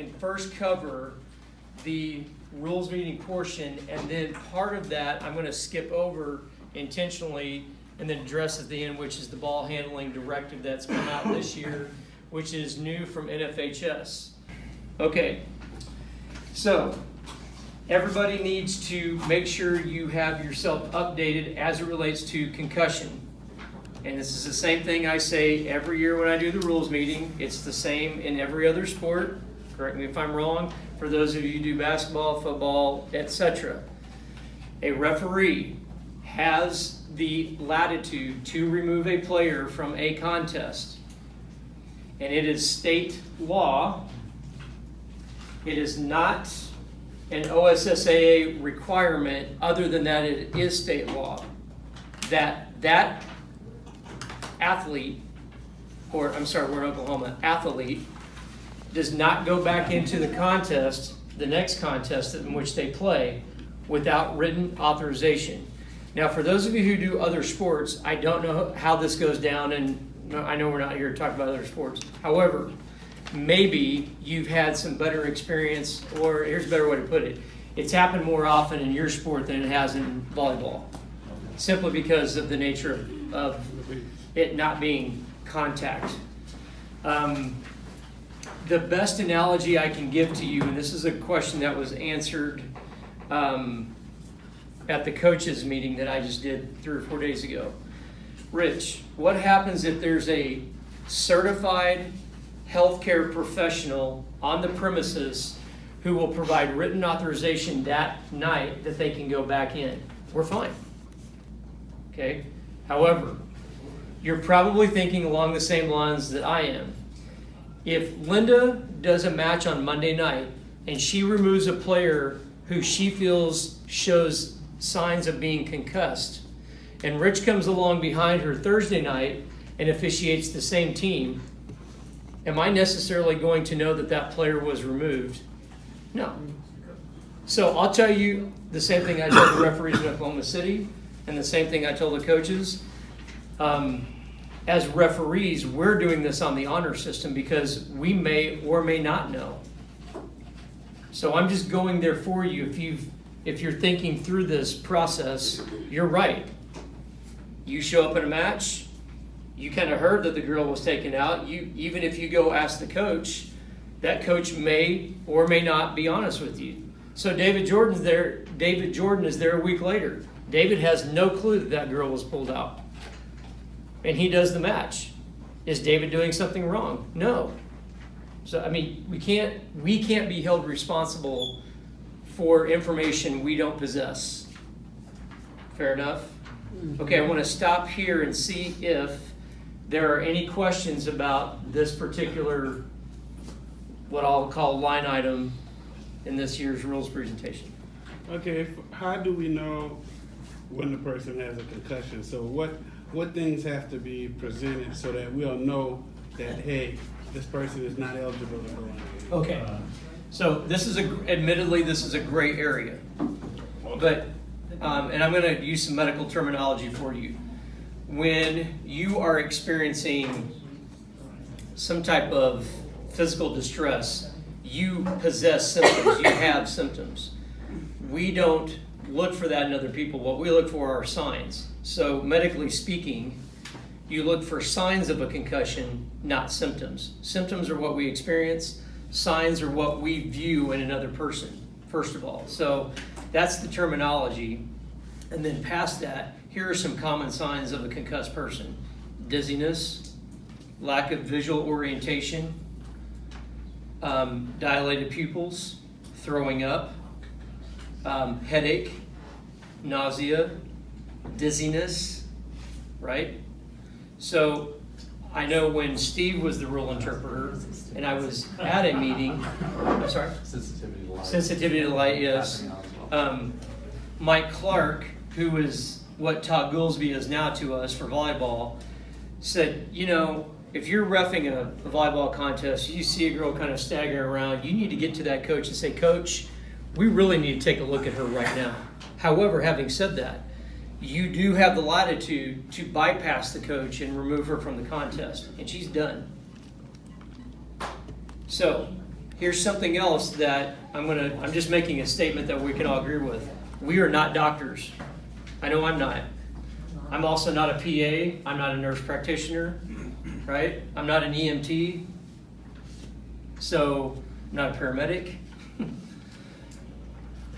and first cover the rules meeting portion, and then part of that I'm going to skip over intentionally and then address at the end, which is the ball handling directive that's come out this year, which is new from NFHS. Okay, so everybody needs to make sure you have yourself updated as it relates to concussion. And this is the same thing I say every year when I do the rules meeting. It's the same in every other sport. Correct me if I'm wrong. For those of you who do basketball, football, etc. A referee has the latitude to remove a player from a contest. And it is state law. It is not an OSSAA requirement. Other than that, it is state law. That athlete, or I'm sorry, we're in Oklahoma, athlete, does not go back into the contest, the next contest in which they play, without written authorization. Now, for those of you who do other sports, I don't know how this goes down, and I know we're not here to talk about other sports. However, maybe you've had some better experience, or here's a better way to put it. It's happened more often in your sport than it has in volleyball, simply because of the nature of it not being contact. The best analogy I can give to you, and this is a question that was answered at the coaches meeting that I just did 3 or 4 days ago. Rich, what happens if there's a certified healthcare professional on the premises who will provide written authorization that night that they can go back in? We're fine. Okay? However, you're probably thinking along the same lines that I am. If Linda does a match on Monday night and she removes a player who she feels shows signs of being concussed, and Rich comes along behind her Thursday night and officiates the same team, am I necessarily going to know that that player was removed? No. So I'll tell you the same thing I told the referees in Oklahoma City, and the same thing I told the coaches. As referees, we're doing this on the honor system because we may or may not know. So I'm just going there for you. If you're thinking through this process, you're right. You show up at a match, you kind of heard that the girl was taken out. Even if you go ask the coach, that coach may or may not be honest with you. So David Jordan is there a week later. David has no clue that that girl was pulled out. And he does the match. Is David doing something wrong? No. So, I mean, we can't be held responsible for information we don't possess. Fair enough? Okay, I want to stop here and see if there are any questions about this particular, what I'll call line item in this year's rules presentation. Okay, how do we know when the person has a concussion? So what things have to be presented so that we'll know that, hey, this person is not eligible to go in? Okay, so this is admittedly this is a gray area, but and I'm going to use some medical terminology for you. When you are experiencing some type of physical distress, you possess symptoms. You have symptoms. We don't look for that in other people. What we look for are signs. So medically speaking, you look for signs of a concussion, not symptoms. Symptoms are what we experience. Signs are what we view in another person, first of all. So that's the terminology. And then past that, here are some common signs of a concussed person. Dizziness, lack of visual orientation, dilated pupils, throwing up, headache, nausea, dizziness, right? So I know when Steve was the rule interpreter and I was at a meeting, I'm sorry? Sensitivity to light. Sensitivity to light, yes. Mike Clark, who is what Todd Goolsby is now to us for volleyball, said, you know, if you're reffing a volleyball contest, you see a girl kind of staggering around, you need to get to that coach and say, Coach, we really need to take a look at her right now. However, having said that, you do have the latitude to bypass the coach and remove her from the contest, and she's done. So Here's something else that I'm just making a statement that we can all agree with. We are not doctors. I know I'm not. I'm also not a PA. I'm not a nurse practitioner, right? I'm not an EMT. So I'm not a paramedic.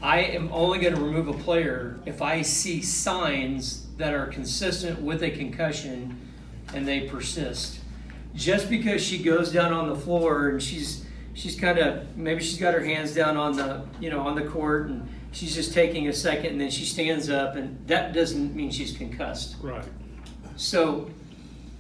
I am only going to remove a player if I see signs that are consistent with a concussion and they persist. Just because she goes down on the floor and she's kind of, maybe she's got her hands down on the court and she's just taking a second and then she stands up, and that doesn't mean she's concussed. Right. So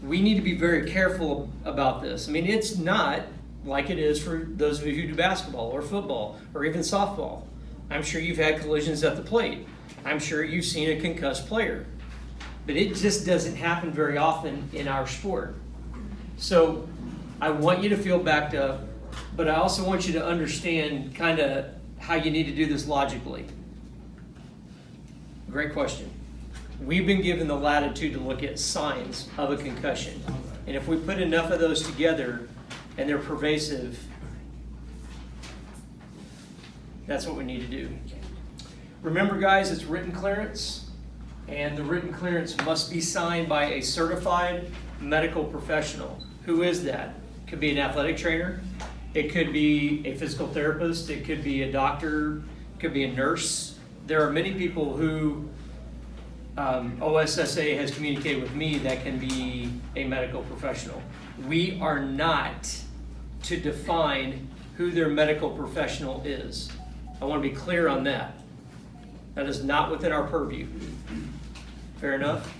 we need to be very careful about this. I mean, it's not like it is for those of you who do basketball or football or even softball. I'm sure you've had collisions at the plate. I'm sure you've seen a concussed player. But it just doesn't happen very often in our sport. So I want you to feel backed up, but I also want you to understand kind of how you need to do this logically. Great question. We've been given the latitude to look at signs of a concussion. And if we put enough of those together and they're pervasive, that's what we need to do. Remember, guys, it's written clearance, and the written clearance must be signed by a certified medical professional. Who is that? Could be an athletic trainer. It could be a physical therapist. It could be a doctor. It could be a nurse. There are many people who OSSA has communicated with me that can be a medical professional. We are not to define who their medical professional is. I want to be clear on that. That is not within our purview. Fair enough?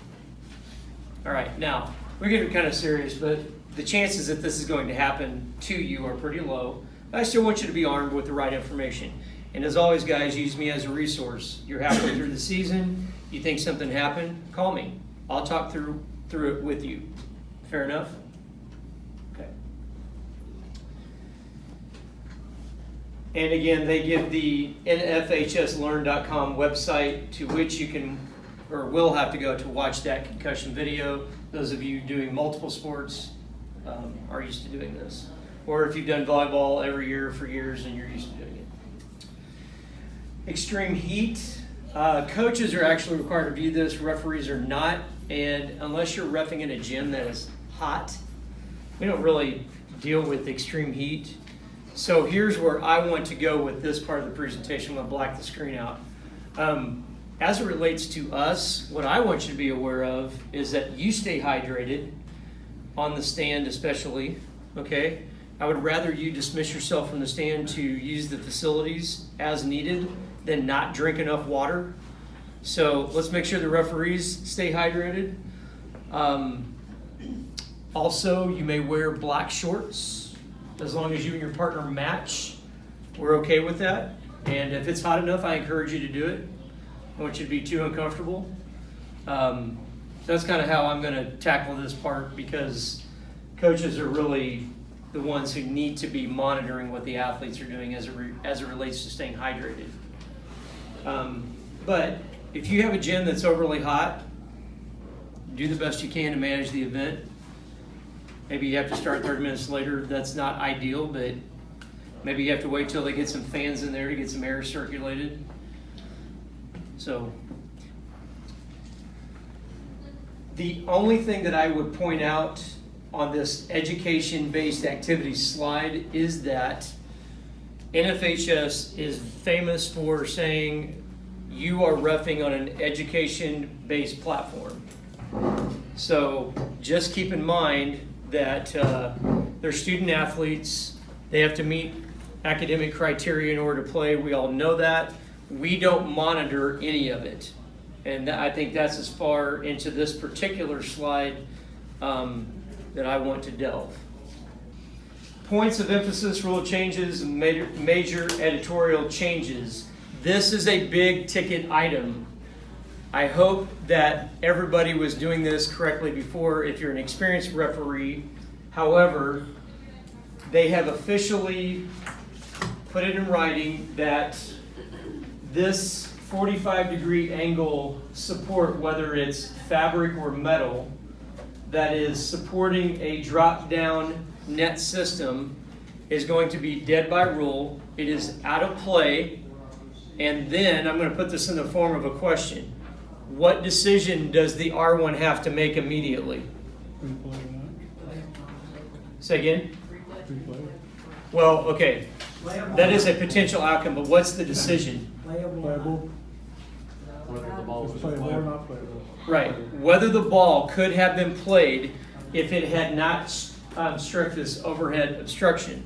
All right, now, we're getting kind of serious, but the chances that this is going to happen to you are pretty low. I still want you to be armed with the right information. And as always, guys, use me as a resource. You're halfway through the season, you think something happened, call me. I'll talk through it with you. Fair enough? Okay. And again, they give the nfhslearn.com website to which you can or will have to go to watch that concussion video. Those of you doing multiple sports are used to doing this. Or if you've done volleyball every year for years and you're used to doing it. Extreme heat. Coaches are actually required to view this. Referees are not. And unless you're reffing in a gym that is hot, we don't really deal with extreme heat. So here's where I want to go with this part of the presentation. I'm going to black the screen out. As it relates to us, what I want you to be aware of is that you stay hydrated on the stand especially, okay? I would rather you dismiss yourself from the stand to use the facilities as needed than not drink enough water. So let's make sure the referees stay hydrated. Also, you may wear black shorts as long as you and your partner match. We're okay with that. And if it's hot enough, I encourage you to do it. I don't want you to be too uncomfortable. That's kind of how I'm going to tackle this part, because coaches are really the ones who need to be monitoring what the athletes are doing as it relates to staying hydrated. But if you have a gym that's overly hot, do the best you can to manage the event. Maybe you have to start 30 minutes later. That's not ideal, but maybe you have to wait till they get some fans in there to get some air circulated. So the only thing that I would point out on this education-based activities slide is that NFHS is famous for saying you are reffing on an education-based platform. So just keep in mind that they're student athletes. They have to meet academic criteria in order to play. We all know that. We don't monitor any of it. And I think that's as far into this particular slide that I want to delve. Points of emphasis, rule changes, and major editorial changes. This is a big ticket item. I hope that everybody was doing this correctly before if you're an experienced referee. However, they have officially put it in writing that this 45-degree angle support, whether it's fabric or metal, that is supporting a drop-down net system is going to be dead by rule. It is out of play. And then I'm going to put this in the form of a question. What decision does the R1 have to make immediately? Say again? Well, okay. That is a potential outcome, but what's the decision? Playable. Whether the ball was Playable or playable. not playable. Right. Whether the ball could have been played if it had not struck this overhead obstruction.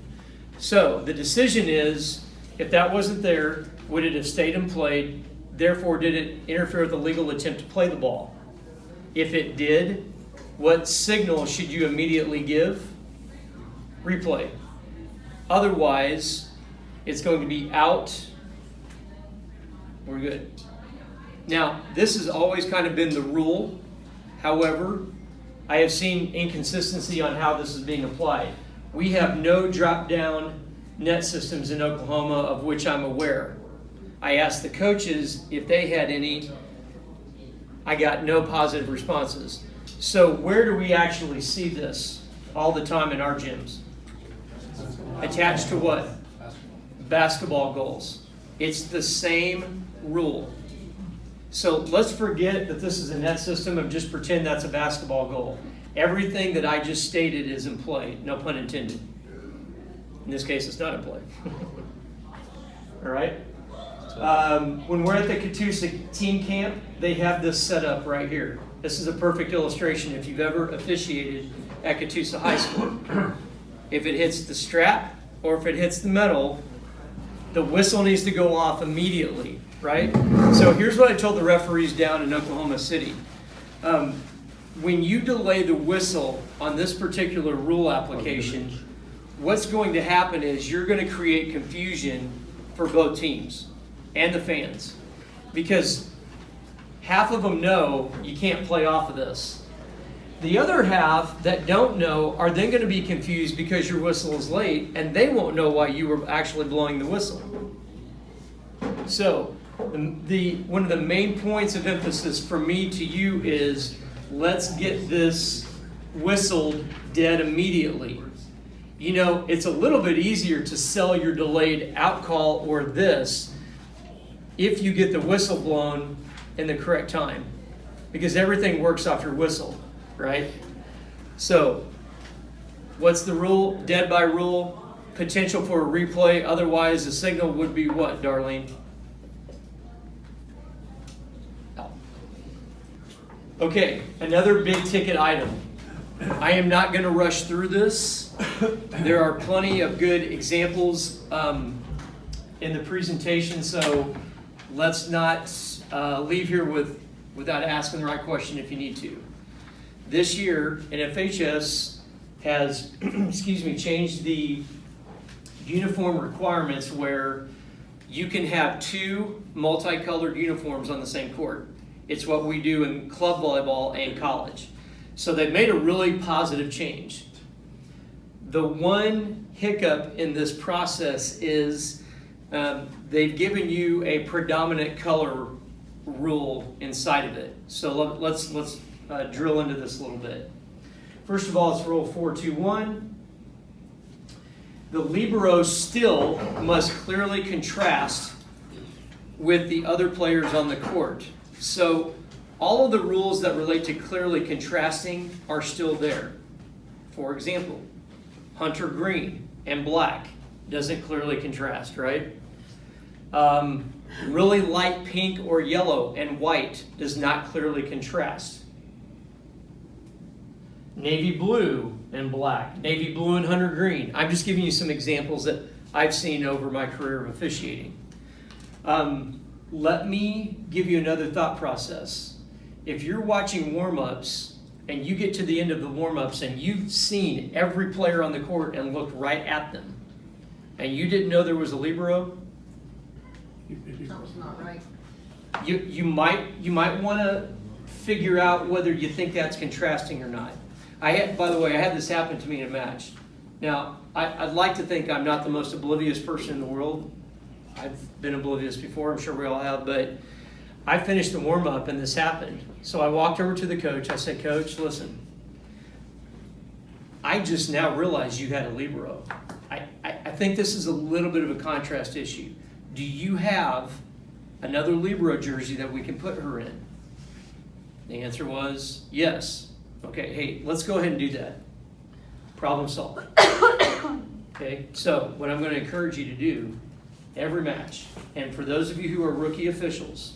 So the decision is, if that wasn't there, would it have stayed and played? Therefore, did it interfere with the legal attempt to play the ball? If it did, what signal should you immediately give? Replay. Otherwise, it's going to be out. We're good. Now, this has always kind of been the rule. However, I have seen inconsistency on how this is being applied. We have no drop-down net systems in Oklahoma of which I'm aware. I asked the coaches if they had any. I got no positive responses. So where do we actually see this all the time in our gyms? Attached to what? Basketball goals. It's the same rule. So let's forget that this is a net system and just pretend that's a basketball goal. Everything that I just stated is in play, no pun intended. In this case, it's not in play. All right? When we're at the Catoosa team camp, they have this set up right here. This is a perfect illustration if you've ever officiated at Catoosa High School. If it hits the strap or if it hits the metal, the whistle needs to go off immediately, right? So here's what I told the referees down in Oklahoma City. When you delay the whistle on this particular rule application, what's going to happen is you're going to create confusion for both teams and the fans. Because half of them know you can't play off of this. The other half that don't know are then going to be confused because your whistle is late and they won't know why you were actually blowing the whistle. So one of the main points of emphasis from me to you is let's get this whistled dead immediately. You know, it's a little bit easier to sell your delayed out call or this if you get the whistle blown in the correct time, because everything works off your whistle, right? So what's the rule? Dead by rule, potential for a replay. Otherwise, the signal would be what, Darlene? Out. Okay, another big ticket item. I am not going to rush through this. There are plenty of good examples in the presentation, so let's not leave here without asking the right question if you need to. This year, NFHS has changed the uniform requirements where you can have two multicolored uniforms on the same court. It's what we do in club volleyball and college. So they've made a really positive change. The one hiccup in this process is they've given you a predominant color rule inside of it. So let's drill into this a little bit. First of all, it's Rule 421. The libero still must clearly contrast with the other players on the court. So all of the rules that relate to clearly contrasting are still there. For example, hunter green and black doesn't clearly contrast, right? Really light pink or yellow and white does not clearly contrast. Navy blue and black, navy blue and hunter green. I'm just giving you some examples that I've seen over my career of officiating. Let me give you another thought process. If you're watching warm-ups and you get to the end of the warm-ups and you've seen every player on the court and looked right at them, and you didn't know there was a libero, Something's not right. you might want to figure out whether you think that's contrasting or not. By the way, I had this happen to me in a match. Now, I'd like to think I'm not the most oblivious person in the world. I've been oblivious before, I'm sure we all have, but I finished the warm-up and this happened. So I walked over to the coach. I said, Coach, listen, I just now realized you had a libero. I think this is a little bit of a contrast issue. Do you have another Libero jersey that we can put her in? The answer was yes. Okay, hey, let's go ahead and do that. Problem solved. Okay, so what I'm going to encourage you to do every match, and for those of you who are rookie officials,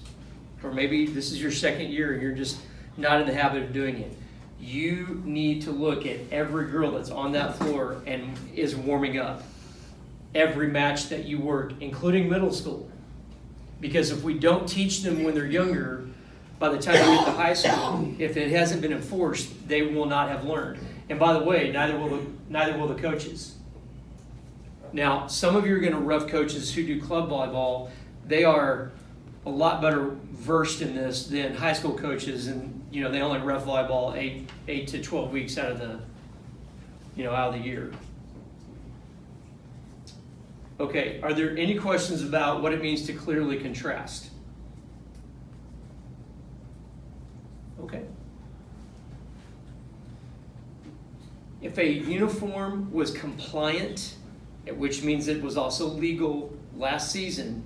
or maybe this is your second year and you're just not in the habit of doing it, you need to look at every girl that's on that floor and is warming up. Every match that you work, including middle school. Because if we don't teach them when they're younger, by the time they get to high school, if it hasn't been enforced, they will not have learned. And by the way, neither will the coaches. Now, some of you are going to rough coaches who do club volleyball. They are a lot better versed in this than high school coaches, and they only ref volleyball 8 to 12 weeks out of the year. Okay, are there any questions about what it means to clearly contrast? Okay. If a uniform was compliant, which means it was also legal last season,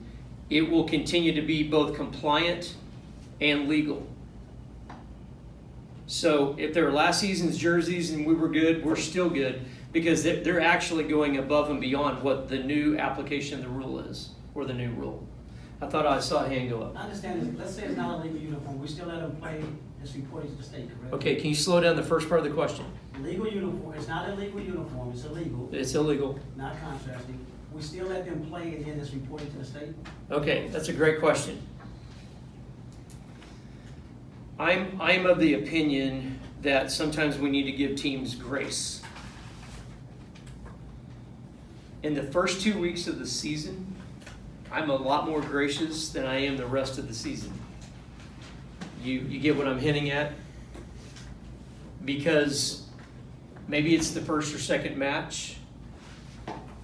it will continue to be both compliant and legal. So if they're last season's jerseys and we were good, we're still good, because they're actually going above and beyond what the new application of the rule is, or the new rule. I thought I saw a hand go up. I understand this. Let's say it's not a legal uniform. We still let them play as reported to the state, correct? Okay, can you slow down the first part of the question? Legal uniform. It's not a legal uniform. It's illegal. It's illegal. Not contrasting. We still let them play again as reported to the state? Okay, that's a great question. I'm of the opinion that sometimes we need to give teams grace. In the first 2 weeks of the season, I'm a lot more gracious than I am the rest of the season. You get what I'm hinting at? Because maybe it's the first or second match.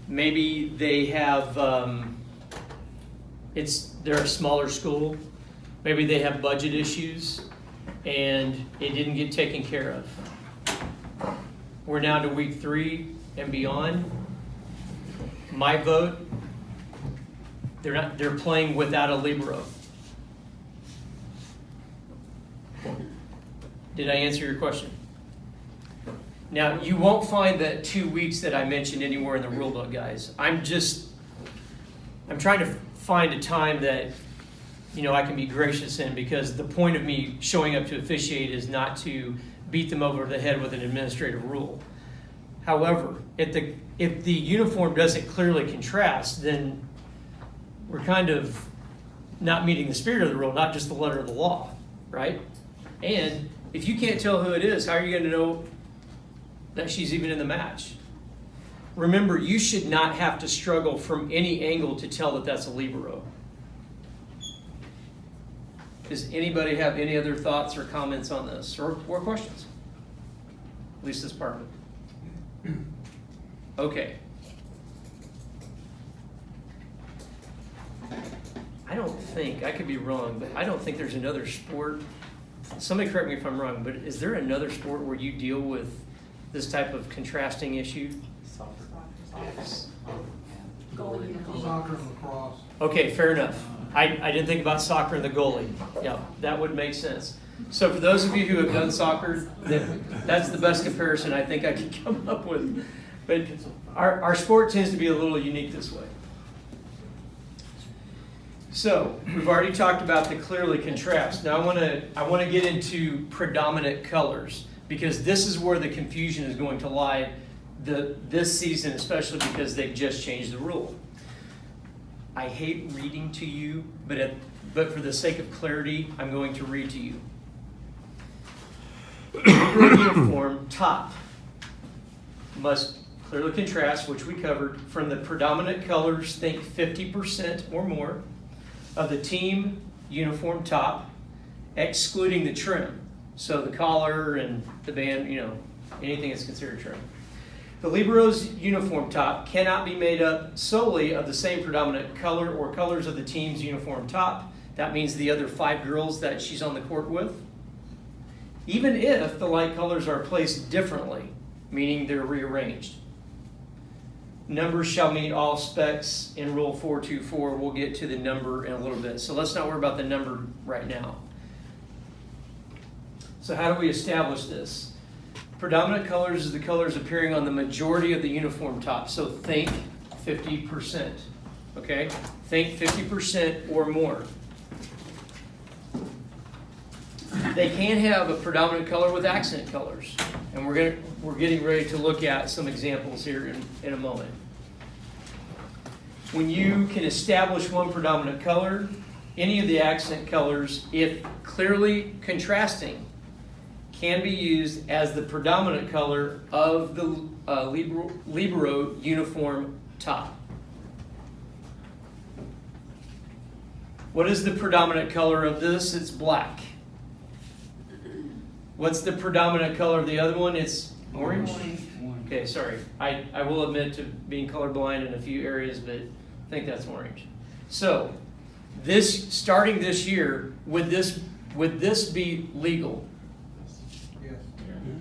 Maybe they have, they're a smaller school. Maybe they have budget issues and it didn't get taken care of. We're now to week 3 and beyond. My vote, they're playing without a libero. Did I answer your question? Now, you won't find that 2 weeks that I mentioned anywhere in the rule book, guys. I'm trying to find a time that I can be gracious in, because the point of me showing up to officiate is not to beat them over the head with an administrative rule. However, if the uniform doesn't clearly contrast, then we're kind of not meeting the spirit of the rule, not just the letter of the law, right? And if you can't tell who it is, how are you going to know that she's even in the match? Remember, you should not have to struggle from any angle to tell that that's a libero. Does anybody have any other thoughts or comments on this, or questions? At least this part of it. Okay. I could be wrong, but I don't think there's another sport. Somebody correct me if I'm wrong, but is there another sport where you deal with this type of contrasting issue? Soccer. Soccer and lacrosse. Okay, fair enough. I didn't think about soccer and the goalie. Yeah, that would make sense. So for those of you who have done soccer, that's the best comparison I think I could come up with. But our sport tends to be a little unique this way. So we've already talked about the clearly contrast. Now I want to get into predominant colors, because this is where the confusion is going to lie this season, especially because they've just changed the rule. I hate reading to you, but for the sake of clarity, I'm going to read to you. Uniform top must clearly contrast, which we covered, from the predominant colors, think 50% or more, of the team uniform top, excluding the trim. So the collar and the band, anything that's considered trim. The libero's uniform top cannot be made up solely of the same predominant color or colors of the team's uniform top. That means the other 5 girls that she's on the court with. Even if the light colors are placed differently, meaning they're rearranged. numbers shall meet all specs in Rule 424. We'll get to the number in a little bit. So let's not worry about the number right now. So how do we establish this? Predominant colors is the colors appearing on the majority of the uniform top. So think 50%, okay? Think 50% or more. They can have a predominant color with accent colors. And we're getting ready to look at some examples here in a moment. When you can establish one predominant color, any of the accent colors, if clearly contrasting, can be used as the predominant color of the libero uniform top. What is the predominant color of this? It's black. What's the predominant color of the other one? It's orange? Okay, sorry. I will admit to being colorblind in a few areas, but I think that's orange. So, starting this year, would this be legal? Yes.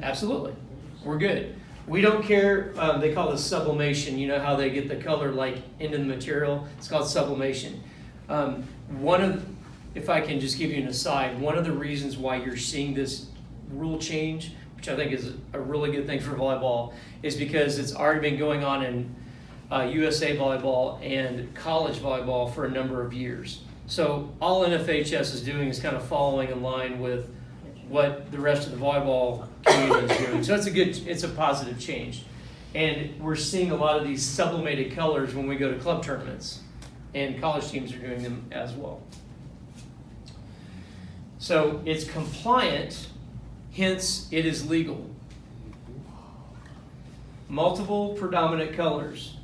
Absolutely. We're good. We don't care. They call this sublimation. You know how they get the color like into the material? It's called sublimation. If I can just give you an aside, one of the reasons why you're seeing this rule change, which I think is a really good thing for volleyball, is because it's already been going on in USA volleyball and college volleyball for a number of years. So all NFHS is doing is kind of following in line with what the rest of the volleyball community is doing. So it's a positive change. And we're seeing a lot of these sublimated colors when we go to club tournaments, and college teams are doing them as well. So it's compliant, hence it is legal. Multiple predominant colors.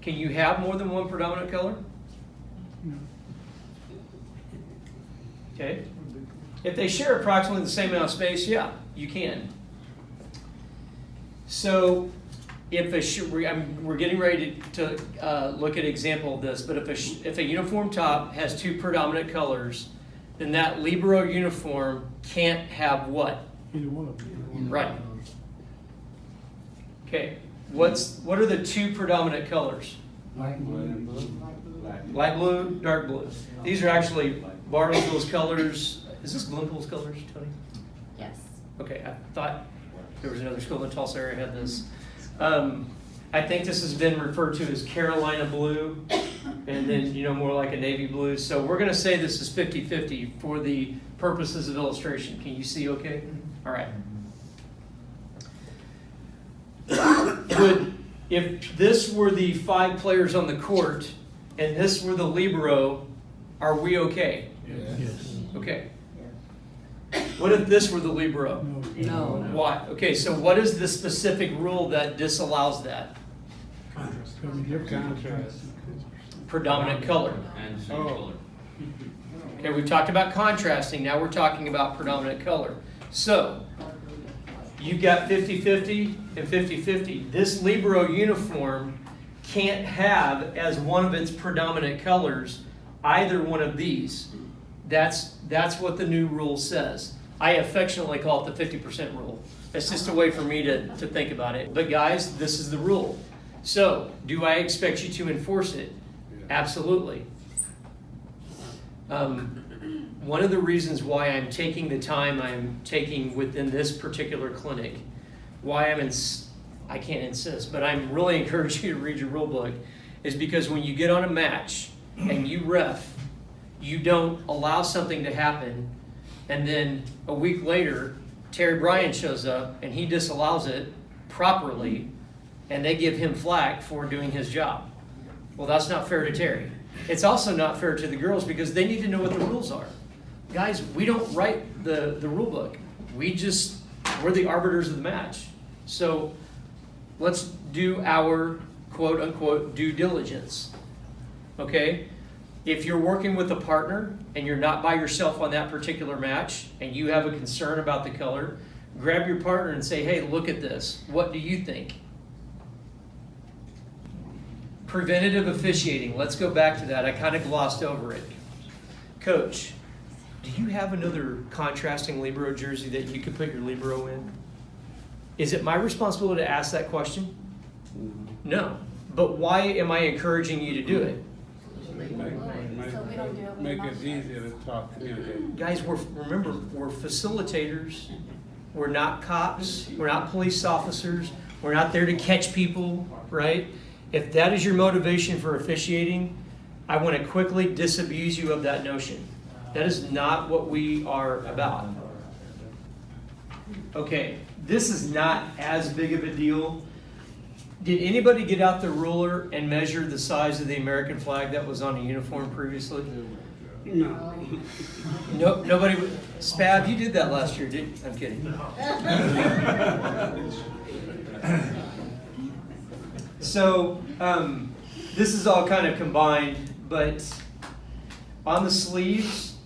Can you have more than one predominant color? Okay. If they share approximately the same amount of space, yeah, you can. So if we're getting ready to look at an example of this, but if a uniform top has two predominant colors, then that libero uniform can't have what? Either one of them. Right. Okay. What are the two predominant colors? Light blue. Light blue, dark blue. These are actually Bartlesville's colors. Is this Glenpool's colors, Tony? Yes. Okay, I thought there was another school in the Tulsa area had this. I think this has been referred to as Carolina blue, and then, more like a navy blue. So we're going to say this is 50-50 for the purposes of illustration. Can you see okay? All right. If this were the 5 players on the court and this were the libero, are we okay? Yes. Okay. What if this were the libero? No. Why? Okay, so what is the specific rule that disallows that? Contrast. Predominant color. And same Oh. color. Okay, we've talked about contrasting. Now we're talking about predominant color. So, you've got 50-50 and 50-50. This libero uniform can't have as one of its predominant colors either one of these. That's what the new rule says. I affectionately call it the 50% rule. It's just a way for me to think about it. But guys, this is the rule. So, do I expect you to enforce it? Absolutely. One of the reasons why I'm taking the time I'm taking within this particular clinic, why I can't insist, but I'm really encouraging you to read your rule book, is because when you get on a match and you ref, you don't allow something to happen, and then a week later, Terry Bryan shows up and he disallows it properly, and they give him flack for doing his job. Well, that's not fair to Terry. It's also not fair to the girls because they need to know what the rules are. Guys, we don't write the rule book. We're the arbiters of the match. So let's do our quote unquote due diligence. Okay? If you're working with a partner and you're not by yourself on that particular match and you have a concern about the color, grab your partner and say, hey, look at this. What do you think? Preventative officiating. Let's go back to that. I kind of glossed over it. Coach, do you have another contrasting libero jersey that you could put your libero in? Is it my responsibility to ask that question? No. But why am I encouraging you to do it? Make it easier to talk, communicate. Guys, remember, we're facilitators. We're not cops. We're not police officers. We're not there to catch people, right? If that is your motivation for officiating, I want to quickly disabuse you of that notion. That is not what we are about. Okay, this is not as big of a deal. Did anybody get out the ruler and measure the size of the American flag that was on a uniform previously? No. No, nobody. Spav, you did that last year, didn't you? I'm kidding. So this is all kind of combined, but on the sleeves,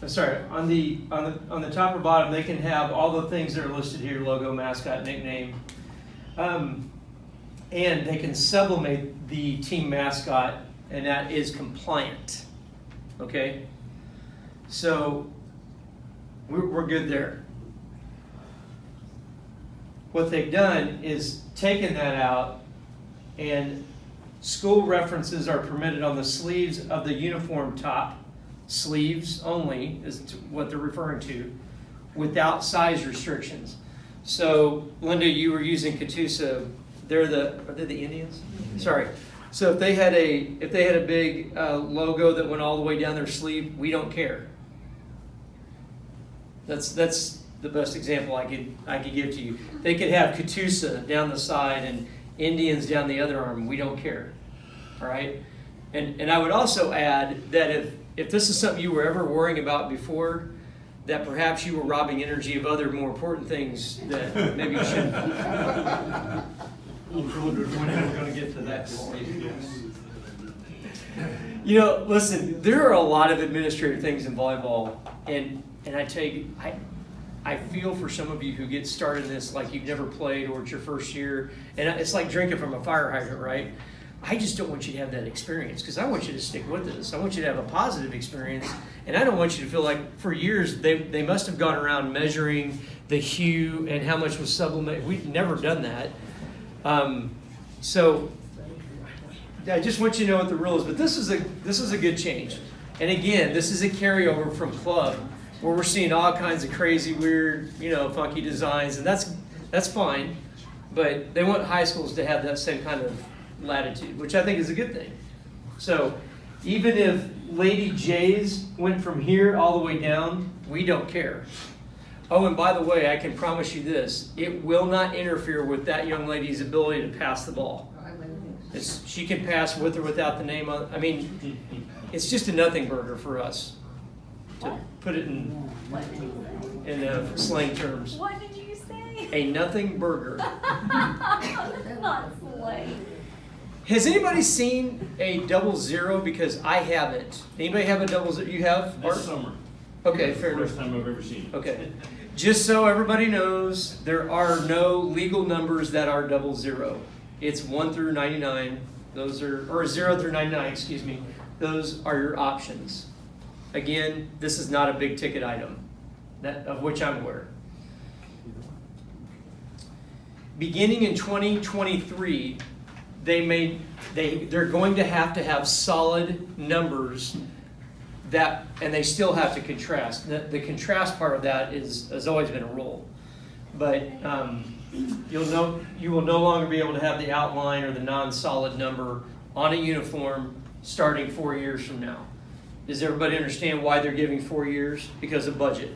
I'm sorry, on the top or bottom, they can have all the things that are listed here: logo, mascot, nickname, and they can sublimate the team mascot, and that is compliant. Okay, so we're good there. What they've done is taken that out, and school references are permitted on the sleeves of the uniform top. Sleeves only is what they're referring to, without size restrictions. So, Linda, you were using Catoosa. Are they the Indians? Sorry. So if they had a big logo that went all the way down their sleeve, we don't care. That's the best example I could give to you. They could have Catoosa down the side and Indians down the other arm. We don't care. All right. And I would also add that if this is something you were ever worrying about before, that perhaps you were robbing energy of other more important things that maybe you shouldn't. I'm wondering when we're going to get to that point. You know, listen, there are a lot of administrative things in volleyball, and I tell you, I feel for some of you who get started in this like you've never played or it's your first year, and it's like drinking from a fire hydrant, right? I just don't want you to have that experience because I want you to stick with this. I want you to have a positive experience, and I don't want you to feel like for years they must have gone around measuring the hue and how much was sublimated. We've never done that. So I just want you to know what the rule is. But this is a good change. And again, this is a carryover from club where we're seeing all kinds of crazy, weird, funky designs, and that's fine. But they want high schools to have that same kind of latitude, which I think is a good thing. So even if Lady J's went from here all the way down, we don't care. Oh, and by the way, I can promise you this: it will not interfere with that young lady's ability to pass the ball. She can pass with or without the name on. I mean, it's just a nothing burger for us, to put it in slang terms. What did you say? A nothing burger. That's not slang. Has anybody seen a 00? Because I haven't. Anybody have a 00? You have? This summer. Okay, fair enough. First time I've ever seen it. Okay. Just so everybody knows, there are no legal numbers that are 00. It's 1 through 99. Those are, or 0 through 99, excuse me. Those are your options. Again, this is not a big ticket item, of which I'm aware. Beginning in 2023, they're going to have solid numbers that, and they still have to contrast. The contrast part of that has always been a rule, but you will no longer be able to have the outline or the non-solid number on a uniform starting 4 years from now. Does everybody understand why they're giving 4 years? Because of budget.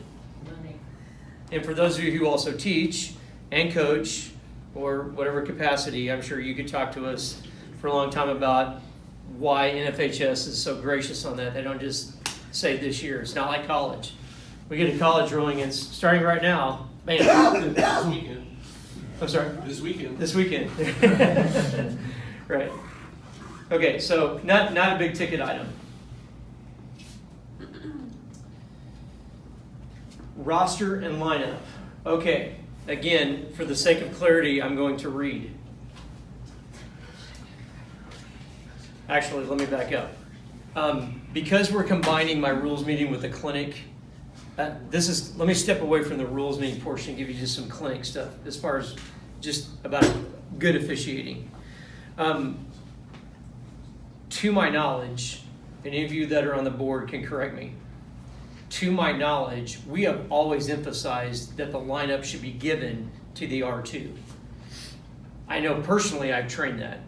And for those of you who also teach and coach, or whatever capacity, I'm sure you could talk to us for a long time about why NFHS is so gracious on that. They don't just say this year. It's not like college. We get a college ruling, and starting right now, man. This weekend. I'm sorry? This weekend. This weekend. Right. Okay, so not a big ticket item. Roster and lineup. Okay, again, for the sake of clarity, I'm going to read. Actually, let me back up. Because we're combining my rules meeting with the clinic, let me step away from the rules meeting portion and give you just some clinic stuff as far as just about good officiating. To my knowledge, any of you that are on the board can correct me. To my knowledge, we have always emphasized that the lineup should be given to the R2. I know personally I've trained that.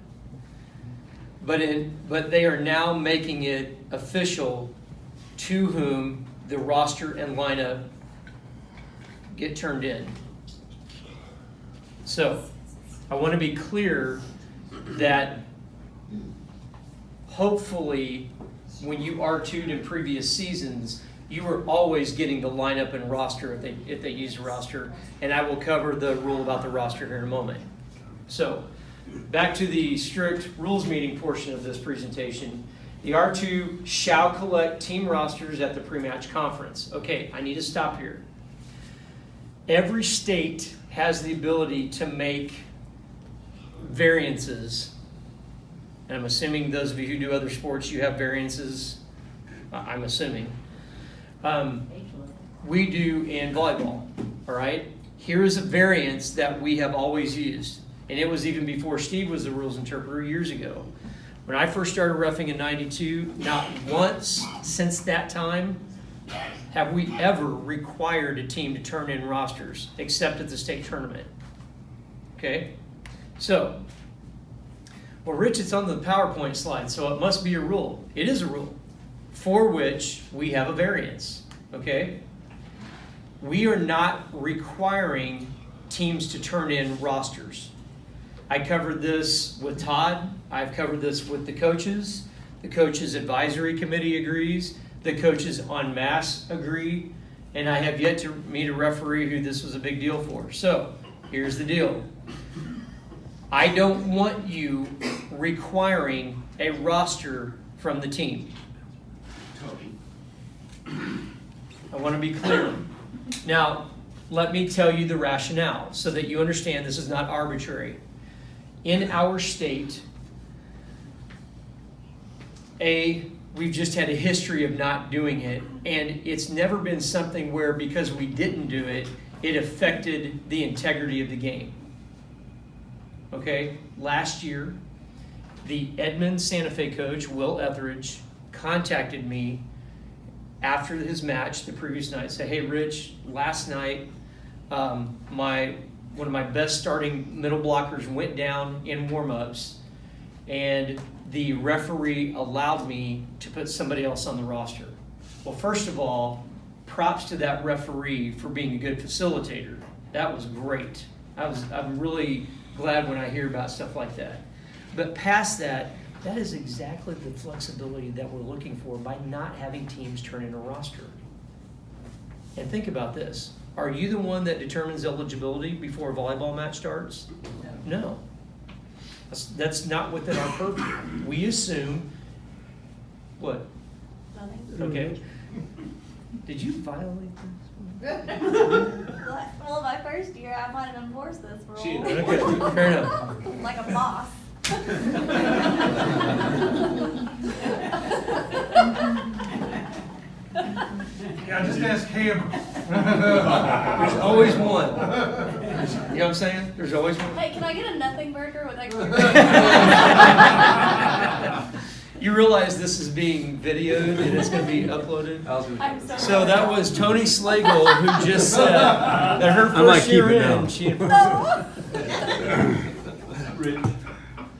But they are now making it official to whom the roster and lineup get turned in. So I want to be clear that hopefully when you R2'd in previous seasons, you were always getting the lineup and roster if they use a roster, and I will cover the rule about the roster here in a moment. So back to the strict rules meeting portion of this presentation. The R2 shall collect team rosters at the pre-match conference. Okay, I need to stop here. Every state has the ability to make variances. And I'm assuming those of you who do other sports, you have variances. I'm assuming. We do in volleyball, all right? Here is a variance that we have always used. And it was even before Steve was the rules interpreter years ago. When I first started reffing in '92, not once since that time have we ever required a team to turn in rosters, except at the state tournament. Okay? So, well, Rich, it's on the PowerPoint slide, so it must be a rule. It is a rule for which we have a variance. Okay? We are not requiring teams to turn in rosters. I covered this with Todd. I've covered this with the coaches. The coaches advisory committee agrees. The coaches en masse agree. And I have yet to meet a referee who this was a big deal for. So here's the deal. I don't want you requiring a roster from the team. I want to be clear. Now, let me tell you the rationale so that you understand this is not arbitrary. In our state, we've just had a history of not doing it, and it's never been something where because we didn't do it, it affected the integrity of the game. Okay, last year, the Edmond Santa Fe coach, Will Etheridge, contacted me after his match the previous night, said, "Hey, Rich, last night, one of my best starting middle blockers went down in warm-ups, and the referee allowed me to put somebody else on the roster." Well, first of all, props to that referee for being a good facilitator. That was great. I'm really glad when I hear about stuff like that. But past that, that is exactly the flexibility that we're looking for by not having teams turn in a roster. And think about this. Are you the one that determines eligibility before a volleyball match starts? No. That's not within our purview. We assume, what? Nothing. Okay. Did you violate this? Well, my first year, I might have enforced this rule. Okay, fair enough. Like a boss. Yeah, just ask him. There's always one. You know what I'm saying? There's always one. Hey, can I get a nothing burger with extra? You realize this is being videoed and it's going to be uploaded? I'm so So that was Tony Slagle who just said that her first year in, she No.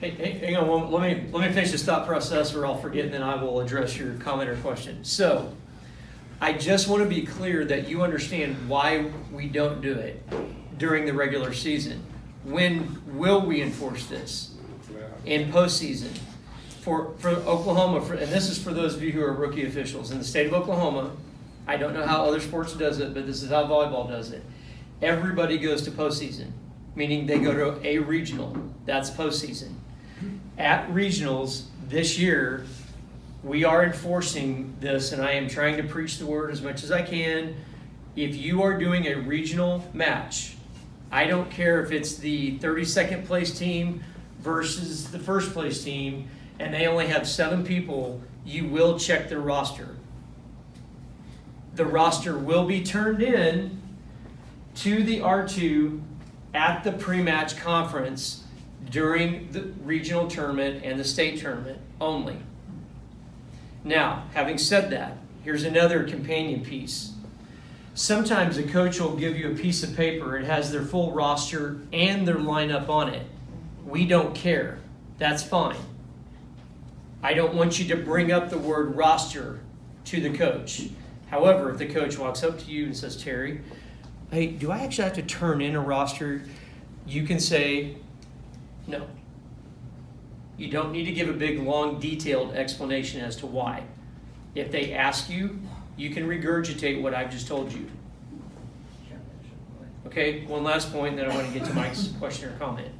Hey, hang on. Let me finish this thought process, or I'll forget, and then I will address your comment or question. So, I just want to be clear that you understand why we don't do it during the regular season. When will we enforce this? In postseason. For Oklahoma, and this is for those of you who are rookie officials, in the state of Oklahoma, I don't know how other sports does it, but this is how volleyball does it. Everybody goes to postseason, meaning they go to a regional. That's postseason. At regionals this year, we are enforcing this, and I am trying to preach the word as much as I can. If you are doing a regional match, I don't care if it's the 32nd place team versus the first place team, and they only have 7 people, you will check their roster. the roster will be turned in to the R2 at the pre-match conference during the regional tournament and the state tournament only. Now, having said that, here's another companion piece. Sometimes a coach will give you a piece of paper. It has their full roster and their lineup on it. We don't care. That's fine. I don't want you to bring up the word roster to the coach. However, if the coach walks up to you and says, Terry, hey, do I actually have to turn in a roster? You can say, no. You don't need to give a big, long, detailed explanation as to why. If they ask you, you can regurgitate what I've just told you. Okay, one last point, then I want to get to Mike's question or comment.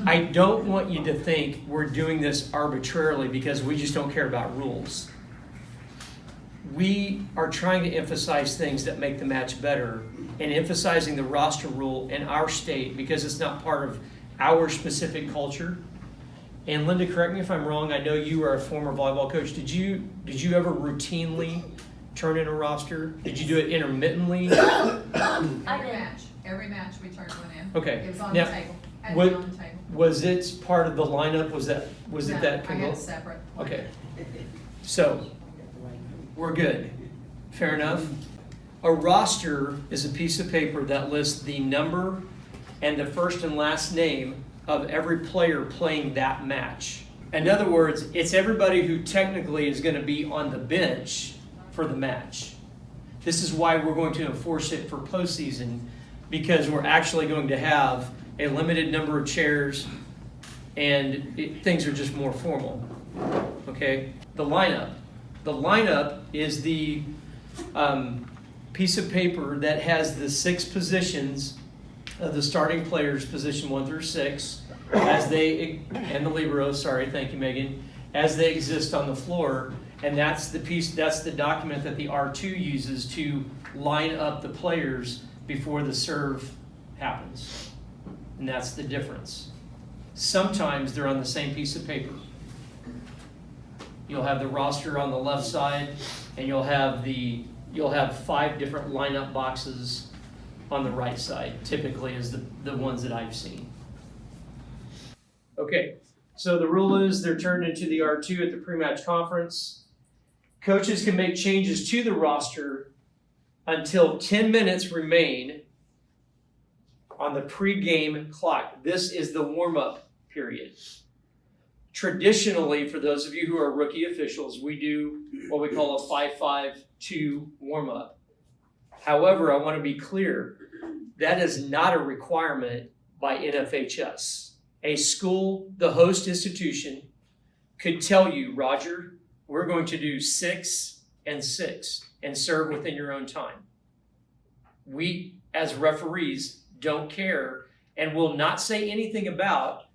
I don't want you to think we're doing this arbitrarily because we just don't care about rules. We are trying to emphasize things that make the match better and emphasizing the roster rule in our state because it's not part of our specific culture. And Linda, correct me if I'm wrong, I know you are a former volleyball coach. Did you ever routinely turn in a roster? Did you do it intermittently? Every match we turned one in. Okay. It was on Now, the table. Had what- it on the table. Was it part of the lineup? Was it No, that? I had a separate one. Okay. So, we're good. Fair enough. A roster is a piece of paper that lists the number and the first and last name of every player playing that match. In other words, it's everybody who technically is going to be on the bench for the match. This is why we're going to enforce it for postseason, because we're actually going to have a limited number of chairs and things are just more formal. Okay? The lineup. The lineup is the piece of paper that has the 6 positions of the starting players, position 1 through 6, as they, and the liberos, sorry, thank you, Megan, as they exist on the floor. And that's the piece, that's the document that the R2 uses to line up the players before the serve happens. And that's the difference. Sometimes they're on the same piece of paper. You'll have the roster on the left side, and you'll have 5 different lineup boxes on the right side, typically is the ones that I've seen. Okay, so the rule is they're turned into the R2 at the pre-match conference. Coaches can make changes to the roster until 10 minutes remain on the pre-game clock. This is the warm-up period. Traditionally, for those of you who are rookie officials, we do what we call a 5-5-2 warm-up. However, I want to be clear, that is not a requirement by NFHS. A school, the host institution, could tell you, Roger, we're going to do 6 and 6 and serve within your own time. We, as referees, don't care and will not say anything about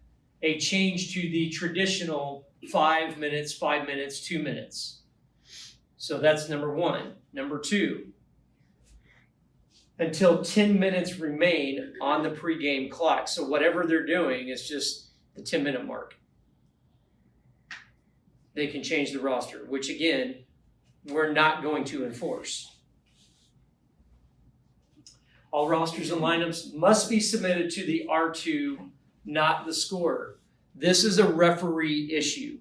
a change to the traditional 5 minutes, 5 minutes, 2 minutes. So that's number 1. Number 2, until 10 minutes remain on the pregame clock. So whatever they're doing is just the 10-minute mark. They can change the roster, which again, we're not going to enforce. All rosters and lineups must be submitted to the R2, not the scorer. This is a referee issue.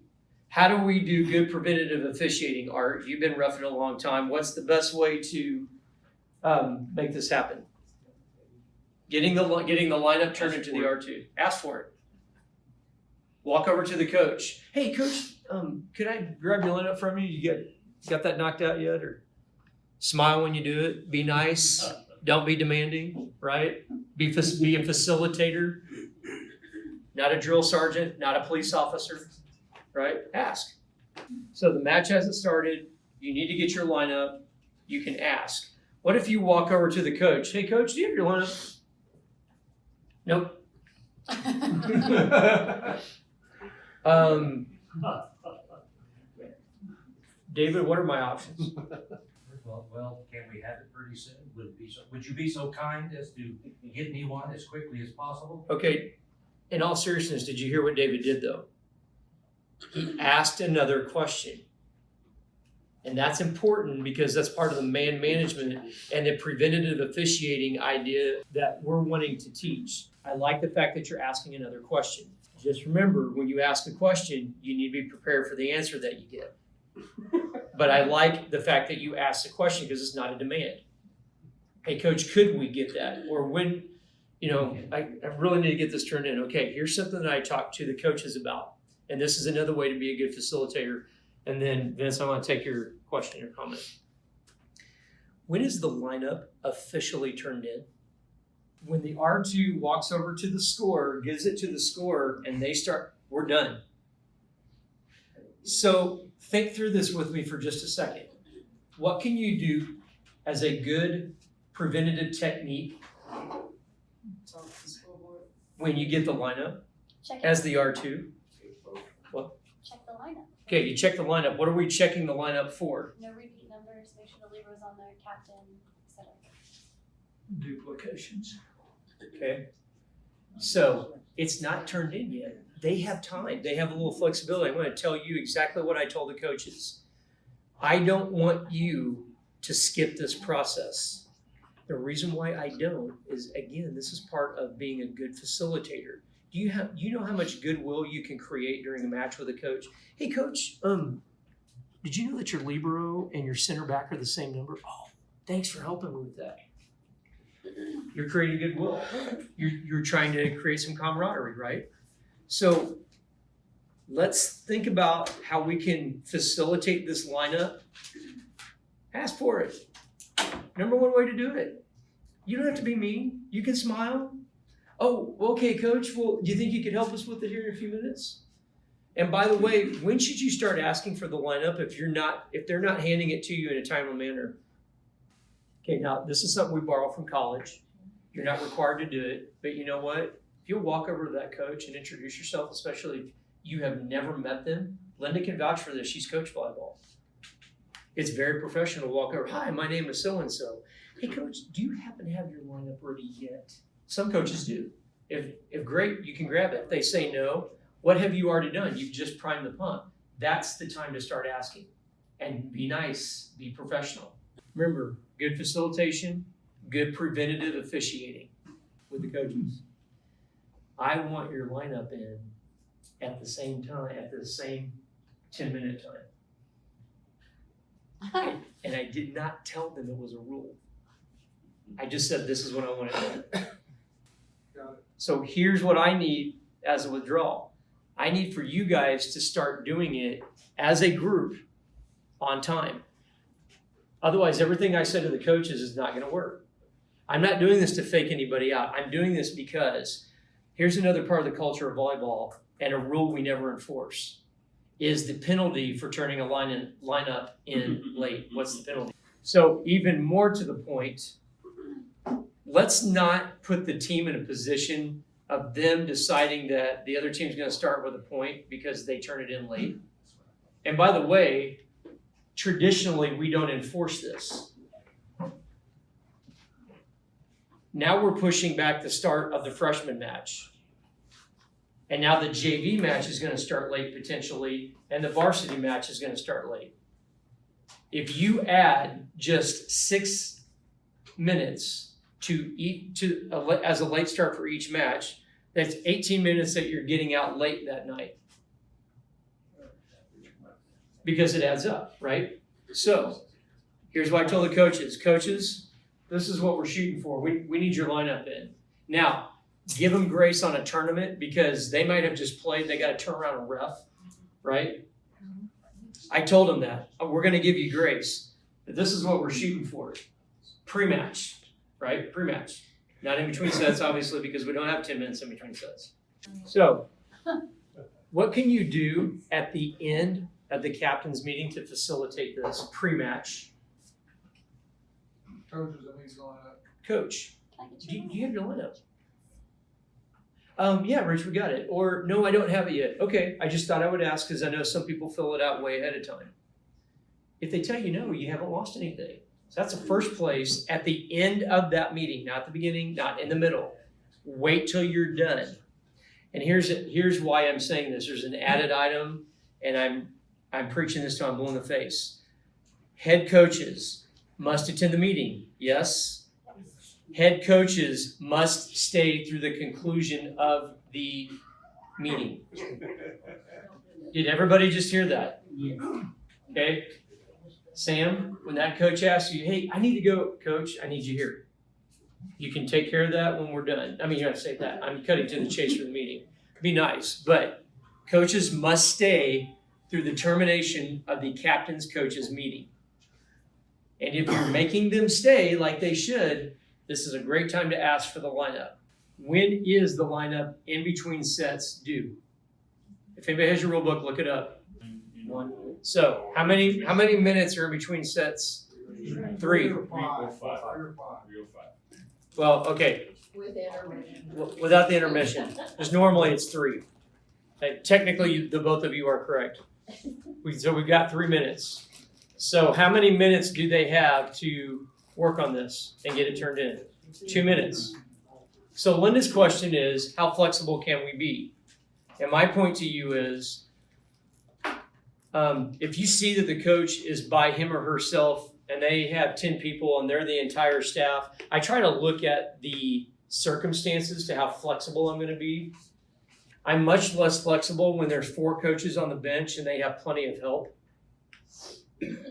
How do we do good preventative officiating, Art? You've been roughing a long time. What's the best way to make this happen? Getting the lineup turned into the R2. Ask for it. Walk over to the coach. Hey, coach, could I grab your lineup from you? You got that knocked out yet? Or smile when you do it. Be nice. Don't be demanding, right? Be a facilitator. Not a drill sergeant, not a police officer, right? Ask. So the match hasn't started. You need to get your lineup. You can ask. What if you walk over to the coach? Hey, coach, do you have your lineup? Nope. David, what are my options? Well, can we have it pretty soon? Would you be so kind as to get me one as quickly as possible? Okay, in all seriousness, did you hear what David did though? He asked another question. And that's important because that's part of the man management and the preventative officiating idea that we're wanting to teach. I like the fact that you're asking another question. Just remember, when you ask a question, you need to be prepared for the answer that you get. But I like the fact that you asked the question because it's not a demand. Hey, coach, could we get that? Or when, I really need to get this turned in. Okay, here's something that I talked to the coaches about. And this is another way to be a good facilitator. And then, Vince, I want to take your question or comment. When is the lineup officially turned in? When the R2 walks over to the scorer, gives it to the scorer, and they start, we're done. So think through this with me for just a second. What can you do as a good preventative technique when you get the lineup Check as the R2? What? check the lineup. Okay, you check the lineup. What are we checking the lineup for? No repeat numbers, make sure the Libra is on there, captain, etc. Duplications. Okay. So it's not turned in yet. They have time. They have a little flexibility. I'm going to tell you exactly what I told the coaches. I don't want you to skip this process. The reason why I don't is, again, this is part of being a good facilitator. You know how much goodwill you can create during a match with a coach? Hey, coach, did you know that your libero and your center back are the same number? Oh, thanks for helping me with that. You're creating goodwill. You're trying to create some camaraderie, right? So let's think about how we can facilitate this lineup. Ask for it. Number one way to do it. You don't have to be mean. You can smile. Oh, okay, coach. Well, do you think you could help us with it here in a few minutes? And by the way, when should you start asking for the lineup if they're not handing it to you in a timely manner? Okay, now this is something we borrow from college. You're not required to do it, but you know what? If you'll walk over to that coach and introduce yourself, especially if you have never met them, Linda can vouch for this. She's coached volleyball. It's very professional to walk over. Hi, my name is so-and-so. Hey, coach, do you happen to have your lineup ready yet? Some coaches do. If great, you can grab it. If they say no, what have you already done? You've just primed the pump. That's the time to start asking. And be nice, be professional. Remember, good facilitation, good preventative officiating with the coaches. I want your lineup in at the same time, at the same 10-minute time. And I did not tell them it was a rule. I just said, this is what I want to do. So here's what I need as a withdrawal. I need for you guys to start doing it as a group on time. Otherwise, everything I said to the coaches is not going to work. I'm not doing this to fake anybody out. I'm doing this because here's another part of the culture of volleyball and a rule we never enforce is the penalty for turning a lineup in late. What's the penalty? So even more to the point, let's not put the team in a position of them deciding that the other team's going to start with a point because they turn it in late. And by the way, traditionally, we don't enforce this. Now we're pushing back the start of the freshman match. And now the JV match is going to start late potentially, and the varsity match is going to start late. If you add just 6 minutes as a late start for each match, that's 18 minutes that you're getting out late that night. Because it adds up, right? So here's what I told the coaches. Coaches, this is what we're shooting for. We need your lineup in. Now, give them grace on a tournament because they might have just played. They got to turn around and ref, right? I told them that. We're going to give you grace. But this is what we're shooting for. Pre-match, right? Pre-match. Not in between sets, obviously, because we don't have 10 minutes in between sets. So what can you do at the end of the captain's meeting to facilitate this pre-match? Coaches, I need to line up. Coach, Can I get do your you have your lineup? Yeah, Rich, we got it. Or, no, I don't have it yet. Okay, I just thought I would ask because I know some people fill it out way ahead of time. If they tell you no, you haven't lost anything. So that's the first place at the end of that meeting, not the beginning, not in the middle. Wait till you're done. And here's why I'm saying this. There's an added item, and I'm preaching this till I'm blue in the face. Head coaches must attend the meeting. Yes. Head coaches must stay through the conclusion of the meeting. Did everybody just hear that? Yeah. Okay. Sam, when that coach asks you, hey, I need to go, coach, I need you here. You can take care of that when we're done. I mean, you have to say that. I'm cutting to the chase for the meeting. Be nice, but coaches must stay through the termination of the captain's coaches meeting. And if you're making them stay like they should, this is a great time to ask for the lineup. When is the lineup in between sets due? If anybody has your rule book, look it up. 1. So how many minutes are in between sets? 3. Well, okay. With intermission. Without the intermission, because normally it's 3. Technically, the both of you are correct. So we've got 3 minutes. So how many minutes do they have to work on this and get it turned in? 2 minutes. So Linda's question is, how flexible can we be? And my point to you is, if you see that the coach is by him or herself and they have 10 people and they're the entire staff, I try to look at the circumstances to how flexible I'm going to be. I'm much less flexible when there's 4 coaches on the bench and they have plenty of help.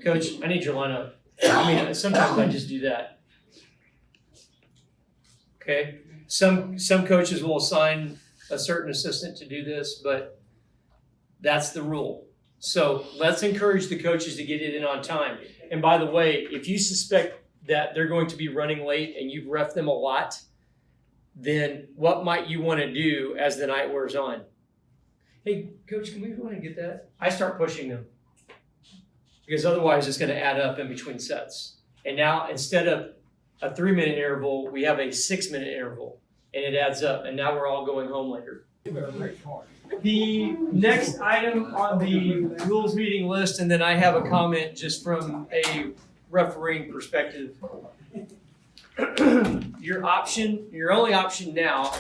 Coach, I need your lineup. I mean, sometimes I just do that. Okay? Some coaches will assign a certain assistant to do this, but that's the rule. So let's encourage the coaches to get it in on time. And by the way, if you suspect that they're going to be running late and you've reffed them a lot, then what might you want to do as the night wears on? Hey, coach, can we go ahead and get that? I start pushing them. Because otherwise it's going to add up in between sets. And now instead of a 3-minute interval, we have a 6-minute interval. And it adds up. And now we're all going home later. The next item on the rules meeting list, and then I have a comment just from a refereeing perspective. Your only option now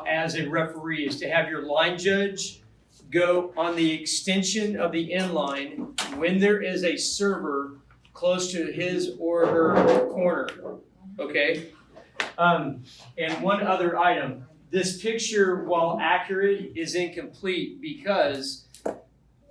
as a referee is to have your line judge go on the extension of the end line when there is a server close to his or her corner. Okay? And one other item. This picture, while accurate, is incomplete because,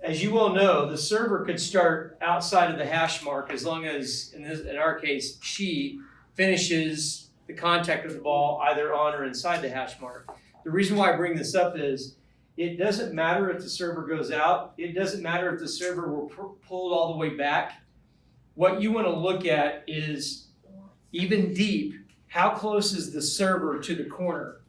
as you well know, the server could start outside of the hash mark as long as, in our case, she finishes the contact with the ball either on or inside the hash mark. The reason why I bring this up is it doesn't matter if the server goes out. It doesn't matter if the server were pulled all the way back. What you want to look at is, even deep, how close is the server to the corner?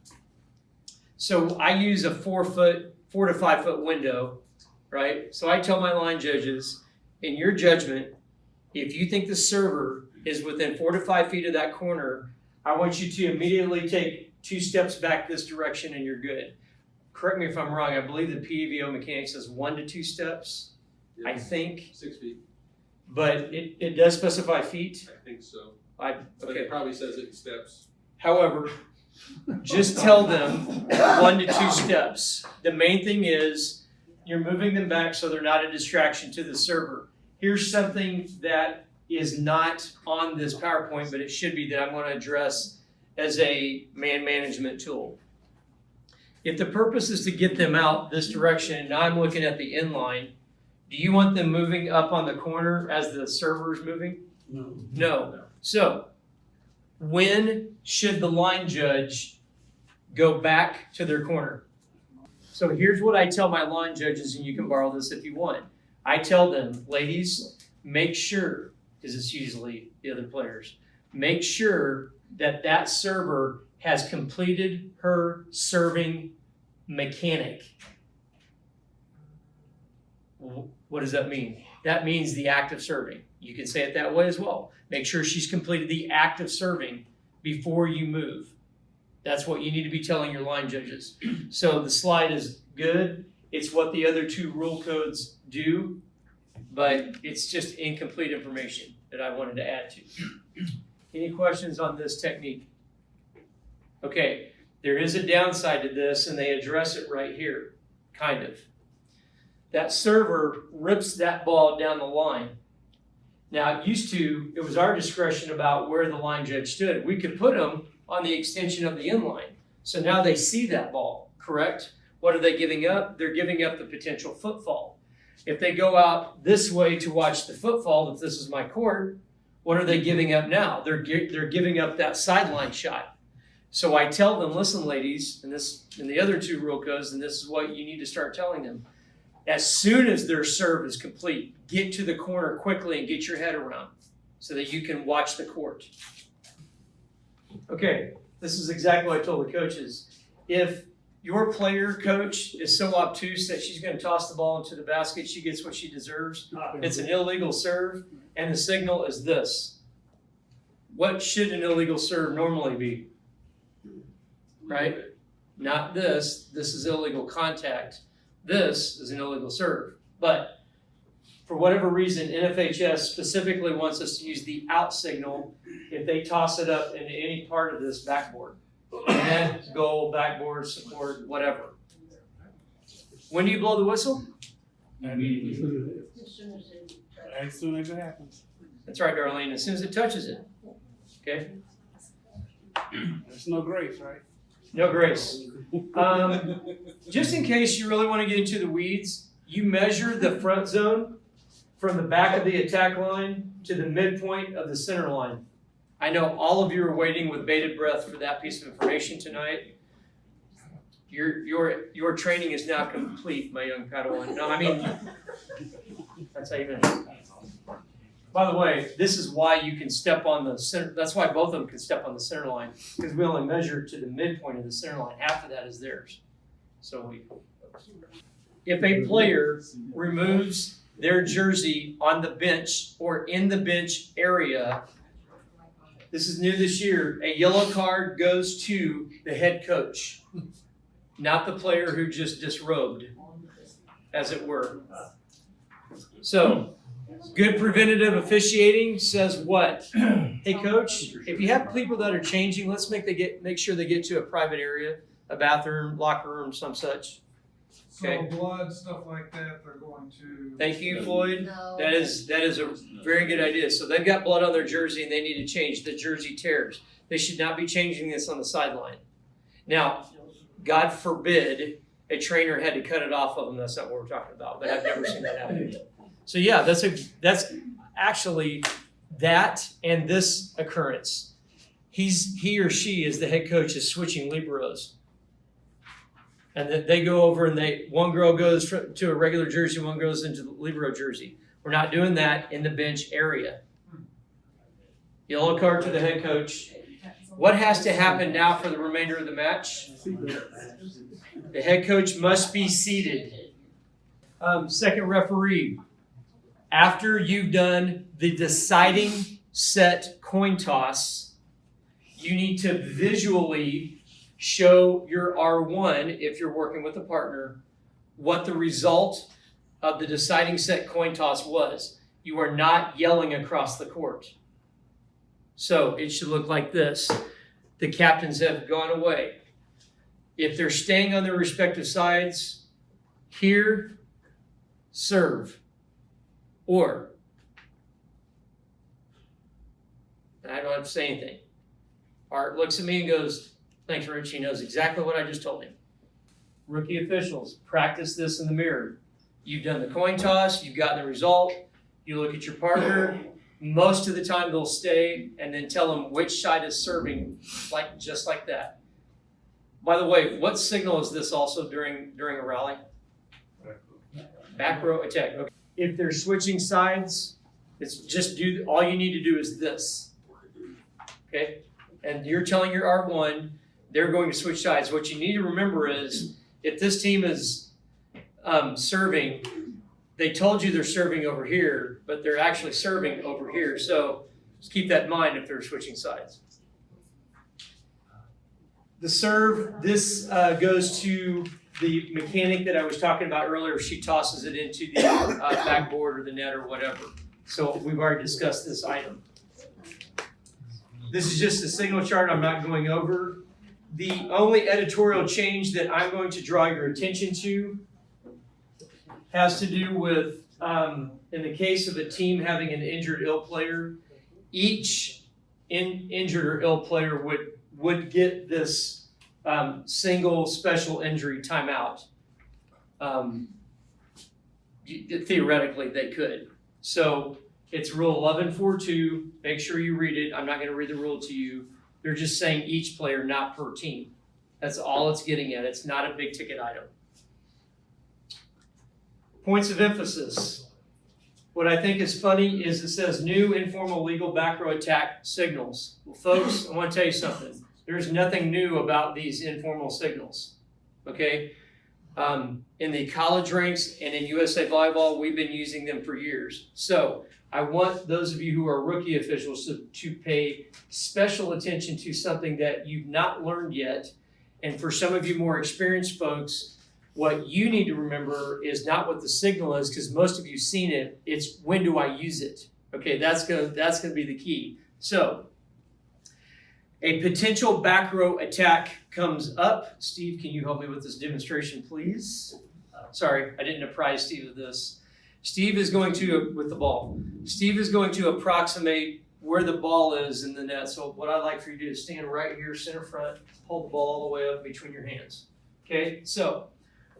So I use a 4 to 5 foot window, right? So I tell my line judges, in your judgment, if you think the server is within 4 to 5 feet of that corner, I want you to immediately take 2 steps back this direction and you're good. Correct me if I'm wrong, I believe the PVO mechanic says 1 to 2 steps, I think. 6 feet. But it does specify feet? I think so. Okay. But it probably says it in steps. However, just tell them 1 to 2 steps. The main thing is you're moving them back so they're not a distraction to the server. Here's something that is not on this PowerPoint, but it should be, that I'm going to address as a man management tool. If the purpose is to get them out this direction, and now I'm looking at the inline, do you want them moving up on the corner as the server is moving? No. So, when should the line judge go back to their corner? So here's what I tell my line judges, and you can borrow this if you want. I tell them, ladies, make sure, because it's usually the other players, make sure that that server has completed her serving mechanic. What does that mean? That means the act of serving. You can say it that way as well. Make sure she's completed the act of serving before you move. That's what you need to be telling your line judges. So the slide is good. It's what the other 2 rule codes do, but it's just incomplete information that I wanted to add to. Any questions on this technique? Okay, there is a downside to this, and they address it right here, kind of. that server rips that ball down the line. Now, it was our discretion about where the line judge stood. We could put them on the extension of the in line. So now they see that ball, correct? What are they giving up? They're giving up the potential footfall. If they go out this way to watch the footfall, if this is my court, what are they giving up now? They're giving up that sideline shot. So I tell them, listen, ladies, and the other two rule codes, and this is what you need to start telling them. As soon as their serve is complete, get to the corner quickly and get your head around so that you can watch the court. Okay, this is exactly what I told the coaches. If your player, coach, is so obtuse that she's going to toss the ball into the basket, she gets what she deserves, it's an illegal serve, and the signal is this. What should an illegal serve normally be? Right? Not this. This is illegal contact. This is an illegal serve. But for whatever reason, NFHS specifically wants us to use the out signal if they toss it up into any part of this backboard. Net, goal, backboard, support, whatever. When do you blow the whistle? As soon as it happens. That's right, Darlene. As soon as it touches it. Okay? There's no grace, right? No grace. Just in case you really want to get into the weeds, you measure the front zone from the back of the attack line to the midpoint of the center line. I know all of you are waiting with bated breath for that piece of information tonight. Your training is now complete, my young Padawan. No, I mean, that's how you meant. By the way, this is why you can step on the center. That's why both of them can step on the center line, because we only measure to the midpoint of the center line. Half of that is theirs. So if a player removes their jersey on the bench or in the bench area, this is new this year, a yellow card goes to the head coach, not the player who just disrobed, as it were. So, good preventative officiating says what? Hey, coach, if you have people that are changing, let's make sure they get to a private area, a bathroom, locker room, some such. Okay. So blood, stuff like that, they're going to. Thank you, Floyd. No. That is a very good idea. So they've got blood on their jersey and they need to change. The jersey tears. They should not be changing this on the sideline. Now, God forbid a trainer had to cut it off of them. That's not what we're talking about. But I've never seen that happen. So yeah, that's actually that and this occurrence. He or she is the head coach is switching liberos. And then they go over and one girl goes to a regular jersey, one goes into the libero jersey. We're not doing that in the bench area. Yellow card to the head coach. What has to happen now for the remainder of the match? The head coach must be seated. Second referee, after you've done the deciding set coin toss, you need to visually show your R1, if you're working with a partner, what the result of the deciding set coin toss was. You are not yelling across the court. So it should look like this. The captains have gone away. If they're staying on their respective sides, here, serve. Or, and I don't have to say anything. Art looks at me and goes, thanks, Rich. He knows exactly what I just told him. Rookie officials, practice this in the mirror. You've done the coin toss. You've gotten the result. You look at your partner. Most of the time they'll stay and then tell them which side is serving, just like that. By the way, what signal is this also during a rally? Back row attack. Okay. If they're switching sides, it's just all you need to do is this. Okay? And you're telling your R1, they're going to switch sides. What you need to remember is, if this team is serving, they told you they're serving over here, but they're actually serving over here. So just keep that in mind if they're switching sides. The serve, this goes to the mechanic that I was talking about earlier. She tosses it into the backboard or the net or whatever. So we've already discussed this item. This is just a signal chart I'm not going over. The only editorial change that I'm going to draw your attention to has to do with, in the case of a team having an injured ill player, each injured or ill player would get this single special injury timeout. Theoretically, they could. So it's Rule 11.4.2. Make sure you read it. I'm not going to read the rule to you. They're just saying each player, not per team. That's all it's getting at. It's not a big ticket item. Points of emphasis. What I think is funny is it says new informal legal back row attack signals. Well, folks, I want to tell you something. There's nothing new about these informal signals. Okay? In the college ranks and in USA Volleyball, we've been using them for years. So I want those of you who are rookie officials to pay special attention to something that you've not learned yet. And for some of you more experienced folks, what you need to remember is not what the signal is, because most of you've seen it. It's when do I use it? Okay, that's gonna be the key. So a potential back row attack comes up. Steve, can you help me with this demonstration, please? Sorry, I didn't apprise Steve of this. Steve is going to, with the ball, Steve is going to approximate where the ball is in the net. So what I'd like for you to do is stand right here, center front, hold the ball all the way up between your hands. Okay, so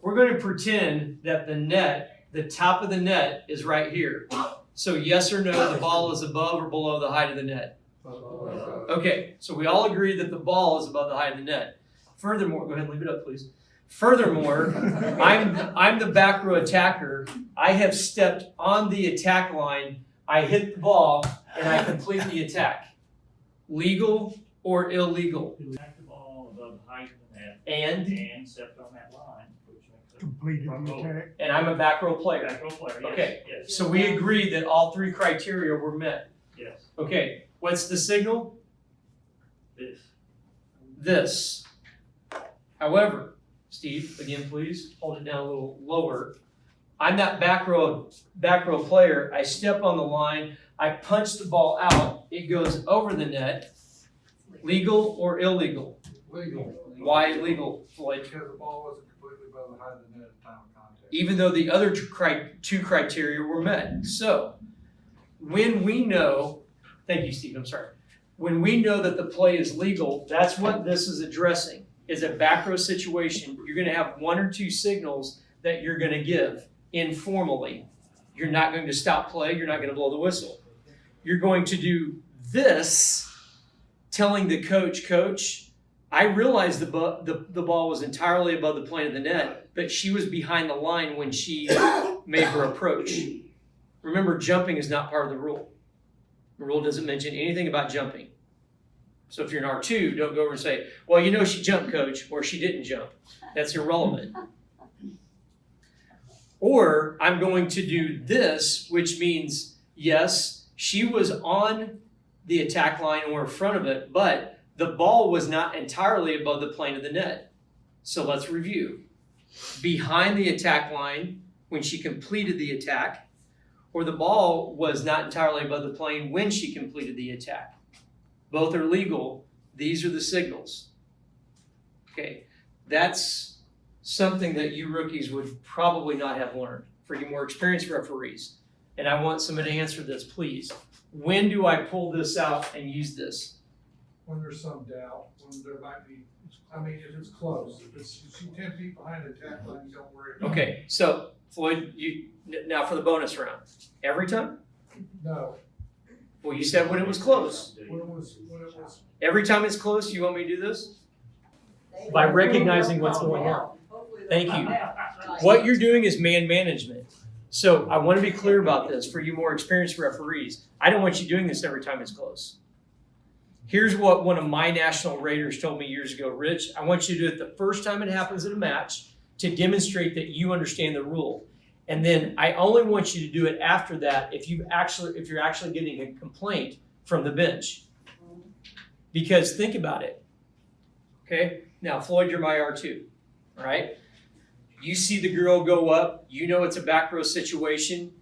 we're going to pretend that the net, the top of the net is right here. So yes or no, the ball is above or below the height of the net? Okay, so we all agree that the ball is above the height of the net. Furthermore, go ahead and leave it up, please. Furthermore, I'm the back row attacker. I have stepped on the attack line. I hit the ball and I complete the attack. Legal or illegal? Attack the ball above the height of the net And stepped on that line, which makes it Completed the attack. and I'm a back row player. back row player. Yes, Okay. Yes. So we agree that all three criteria were met. Yes. Okay, what's the signal? This. However, Steve, again, please hold it down a little lower. I'm that back row player. I step on the line. I punch the ball out. It goes over the net. Legal or illegal? Legal. Why illegal, Floyd? Because the ball wasn't completely above the height of the net at the time of contact. Even though the other two criteria were met. So, when we know, thank you, Steve, I'm sorry. When we know that the play is legal, that's what this is addressing. Is a back row situation. You're going to have one or two signals that you're going to give informally. You're not going to stop play. You're not going to blow the whistle. You're going to do this, telling the coach, I realized the ball was entirely above the plane of the net, but she was behind the line when she made her approach. Remember, jumping is not part of the rule. The rule doesn't mention anything about jumping. So if you're an R2, don't go over and say, well, you know she jumped, coach, or she didn't jump. That's irrelevant. Or I'm going to do this, which means, yes, she was on the attack line or in front of it, but the ball was not entirely above the plane of the net. So let's review. Behind the attack line when she completed the attack, or the ball was not entirely above the plane when she completed the attack. Both are legal. These are the signals. Okay, that's something that you rookies would probably not have learned. For you more experienced referees, and I want somebody to answer this, please. When do I pull this out and use this? When there's some doubt, when there might be, I mean, if it's close, if it's 10 feet behind the attack line, you don't worry about it. Okay, so Floyd, now for the bonus round. Every time? No, Well, you said when it was close. when it was, Every time it's close, you want me to do this? By recognizing what's going on. Thank you. What you're doing is man management. So I want to be clear about this for you more experienced referees. I don't want you doing this every time it's close. Here's what one of my national raters told me years ago. Rich, I want you to do it the first time it happens in a match to demonstrate that you understand the rule. And then I only want you to do it after that if you're actually getting a complaint from the bench. Because think about it. Okay? Now, Floyd, you're my R2. All right? You see the girl go up. You know it's a back row situation.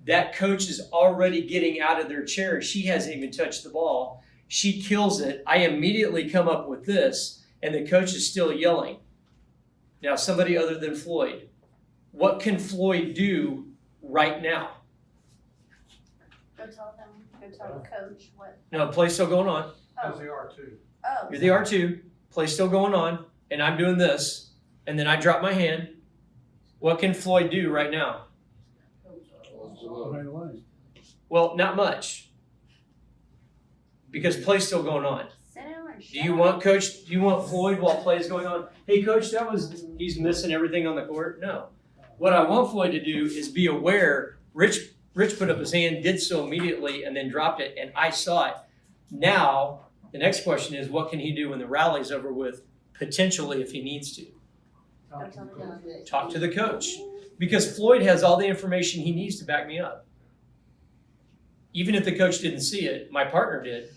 That coach is already getting out of their chair. She hasn't even touched the ball. She kills it. I immediately come up with this, and the coach is still yelling. Now, somebody other than Floyd, What can Floyd do right now? Go tell the coach what, No, play's still going on. As they are too. oh. You're the R2, play's still going on, and I'm doing this, and then I drop my hand. What can Floyd do right now? Right away. Well, not much. Because play's still going on. Sit down and Do you want Floyd while play's going on? Hey coach, he's missing everything on the court? No. What I want Floyd to do is be aware. Rich put up his hand, did so immediately, and then dropped it, and I saw it. Now, the next question is, what can he do when the rally's over with, potentially if he needs to? Go tell the coach. Talk to the coach. Because Floyd has all the information he needs to back me up. Even if the coach didn't see it, my partner did.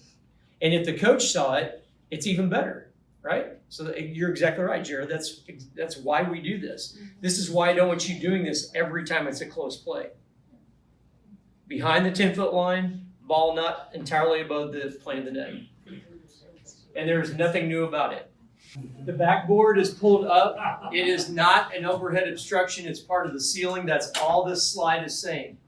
And if the coach saw it, it's even better, right? So you're exactly right, Jared. That's why we do this. This is why I don't want you doing this every time it's a close play. Behind the 10-foot line, ball not entirely above the plane of the net. And there's nothing new about it. The backboard is pulled up. It is not an overhead obstruction. It's part of the ceiling. That's all this slide is saying.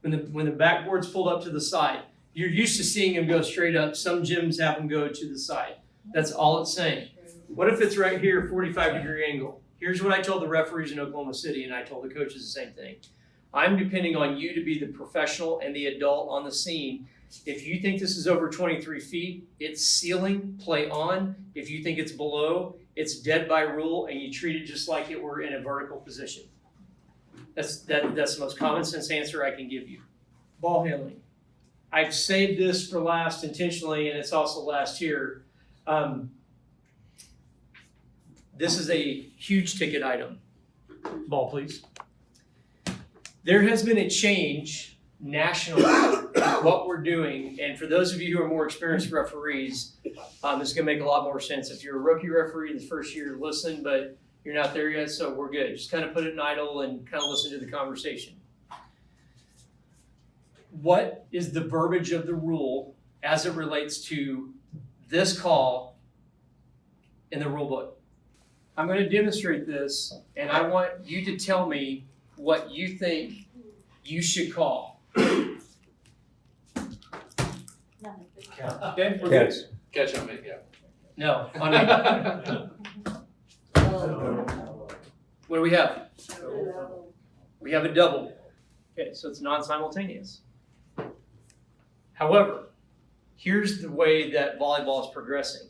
When the backboard's pulled up to the side, you're used to seeing them go straight up. Some gyms have them go to the side. That's all it's saying. What if it's right here, 45-degree angle? Here's what I told the referees in Oklahoma City, and I told the coaches the same thing. I'm depending on you to be the professional and the adult on the scene. If you think this is over 23 feet, it's ceiling, play on. If you think it's below, it's dead by rule, and you treat it just like it were in a vertical position. That's the most common sense answer I can give you. Ball handling. I've saved this for last intentionally, and it's also last here. This is a huge ticket item. Ball, please. There has been a change nationally in what we're doing, and for those of you who are more experienced referees, this is going to make a lot more sense. If you're a rookie referee the first year, listen, but you're not there yet, so we're good. Just kind of put it in idle and kind of listen to the conversation. What is the verbiage of the rule as it relates to this call in the rule book? I'm going to demonstrate this, and I want you to tell me what you think you should call. Nothing. Okay, we're good. Catch on me, yeah. No, on me. What do we have? We have a double. Okay, so it's non-simultaneous. However, here's the way that volleyball is progressing.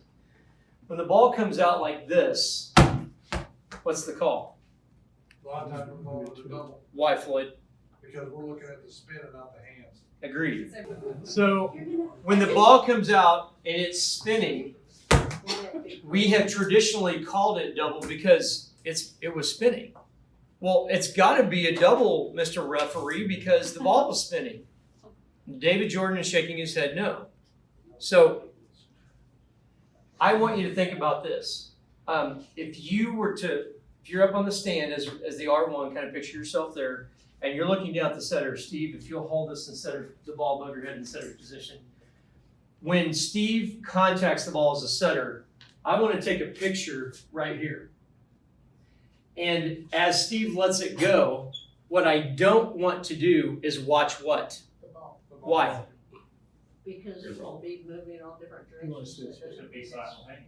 When the ball comes out like this, what's the call? A lot of times we're calling it a double, Why, Floyd? because we're looking at the spin and not the hands. Agreed. So when the ball comes out and it's spinning, we have traditionally called it double because it was spinning. Well, it's got to be a double, Mr. Referee, because the ball was spinning. David Jordan is shaking his head no. So I want you to think about this. If you're up on the stand as the R1, kind of picture yourself there, and you're looking down at the setter, Steve, if you'll hold this and set the ball above your head in setter's position. When Steve contacts the ball as a setter, I want to take a picture right here. And as Steve lets it go, what I don't want to do is watch what? The ball. Why? Because it will be moving all different directions. It's gonna be simultaneous.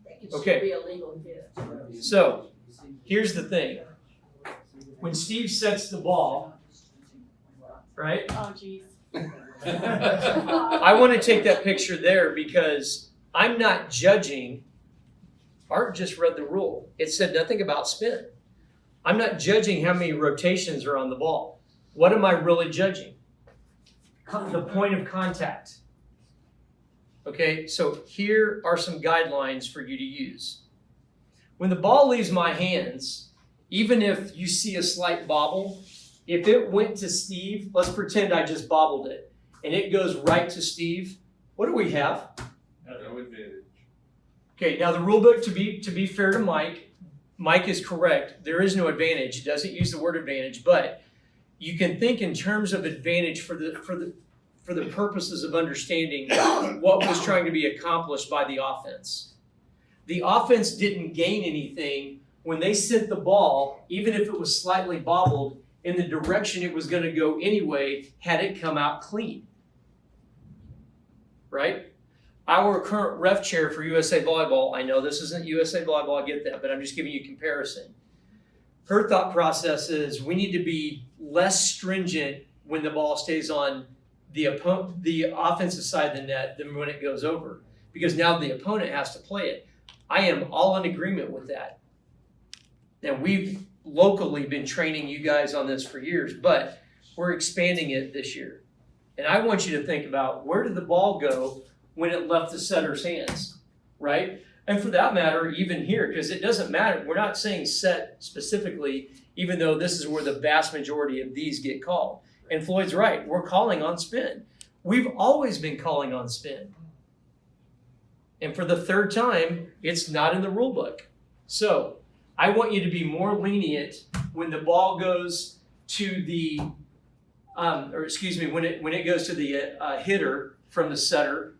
They can Okay. still be illegal hits. So here's the thing. When Steve sets the ball, right? Oh, jeez. I want to take that picture there because I'm not judging. Art just read the rule. It said nothing about spin. I'm not judging how many rotations are on the ball. What am I really judging? The point of contact. Okay, so here are some guidelines for you to use. When the ball leaves my hands, even if you see a slight bobble, if it went to Steve, let's pretend I just bobbled it, and it goes right to Steve, what do we have? No advantage. Okay, now the rule book, to be fair to Mike is correct. There is no advantage. It doesn't use the word advantage, but you can think in terms of advantage for the purposes of understanding what was trying to be accomplished by the offense. The offense didn't gain anything when they sent the ball, even if it was slightly bobbled, in the direction it was going to go anyway, had it come out clean. Right? Our current ref chair for USA Volleyball, I know this isn't USA Volleyball, I get that, but I'm just giving you a comparison. Her thought process is we need to be less stringent when the ball stays on the offensive side of the net than when it goes over, because now the opponent has to play it. I am all in agreement with that. Now, we've locally been training you guys on this for years, but we're expanding it this year. And I want you to think about, where did the ball go when it left the setter's hands, right? And for that matter, even here, because it doesn't matter. We're not saying set specifically, even though this is where the vast majority of these get called. And Floyd's right, we're calling on spin. We've always been calling on spin. And for the third time, it's not in the rule book. So I want you to be more lenient when the ball goes to the, when it goes to the hitter from the setter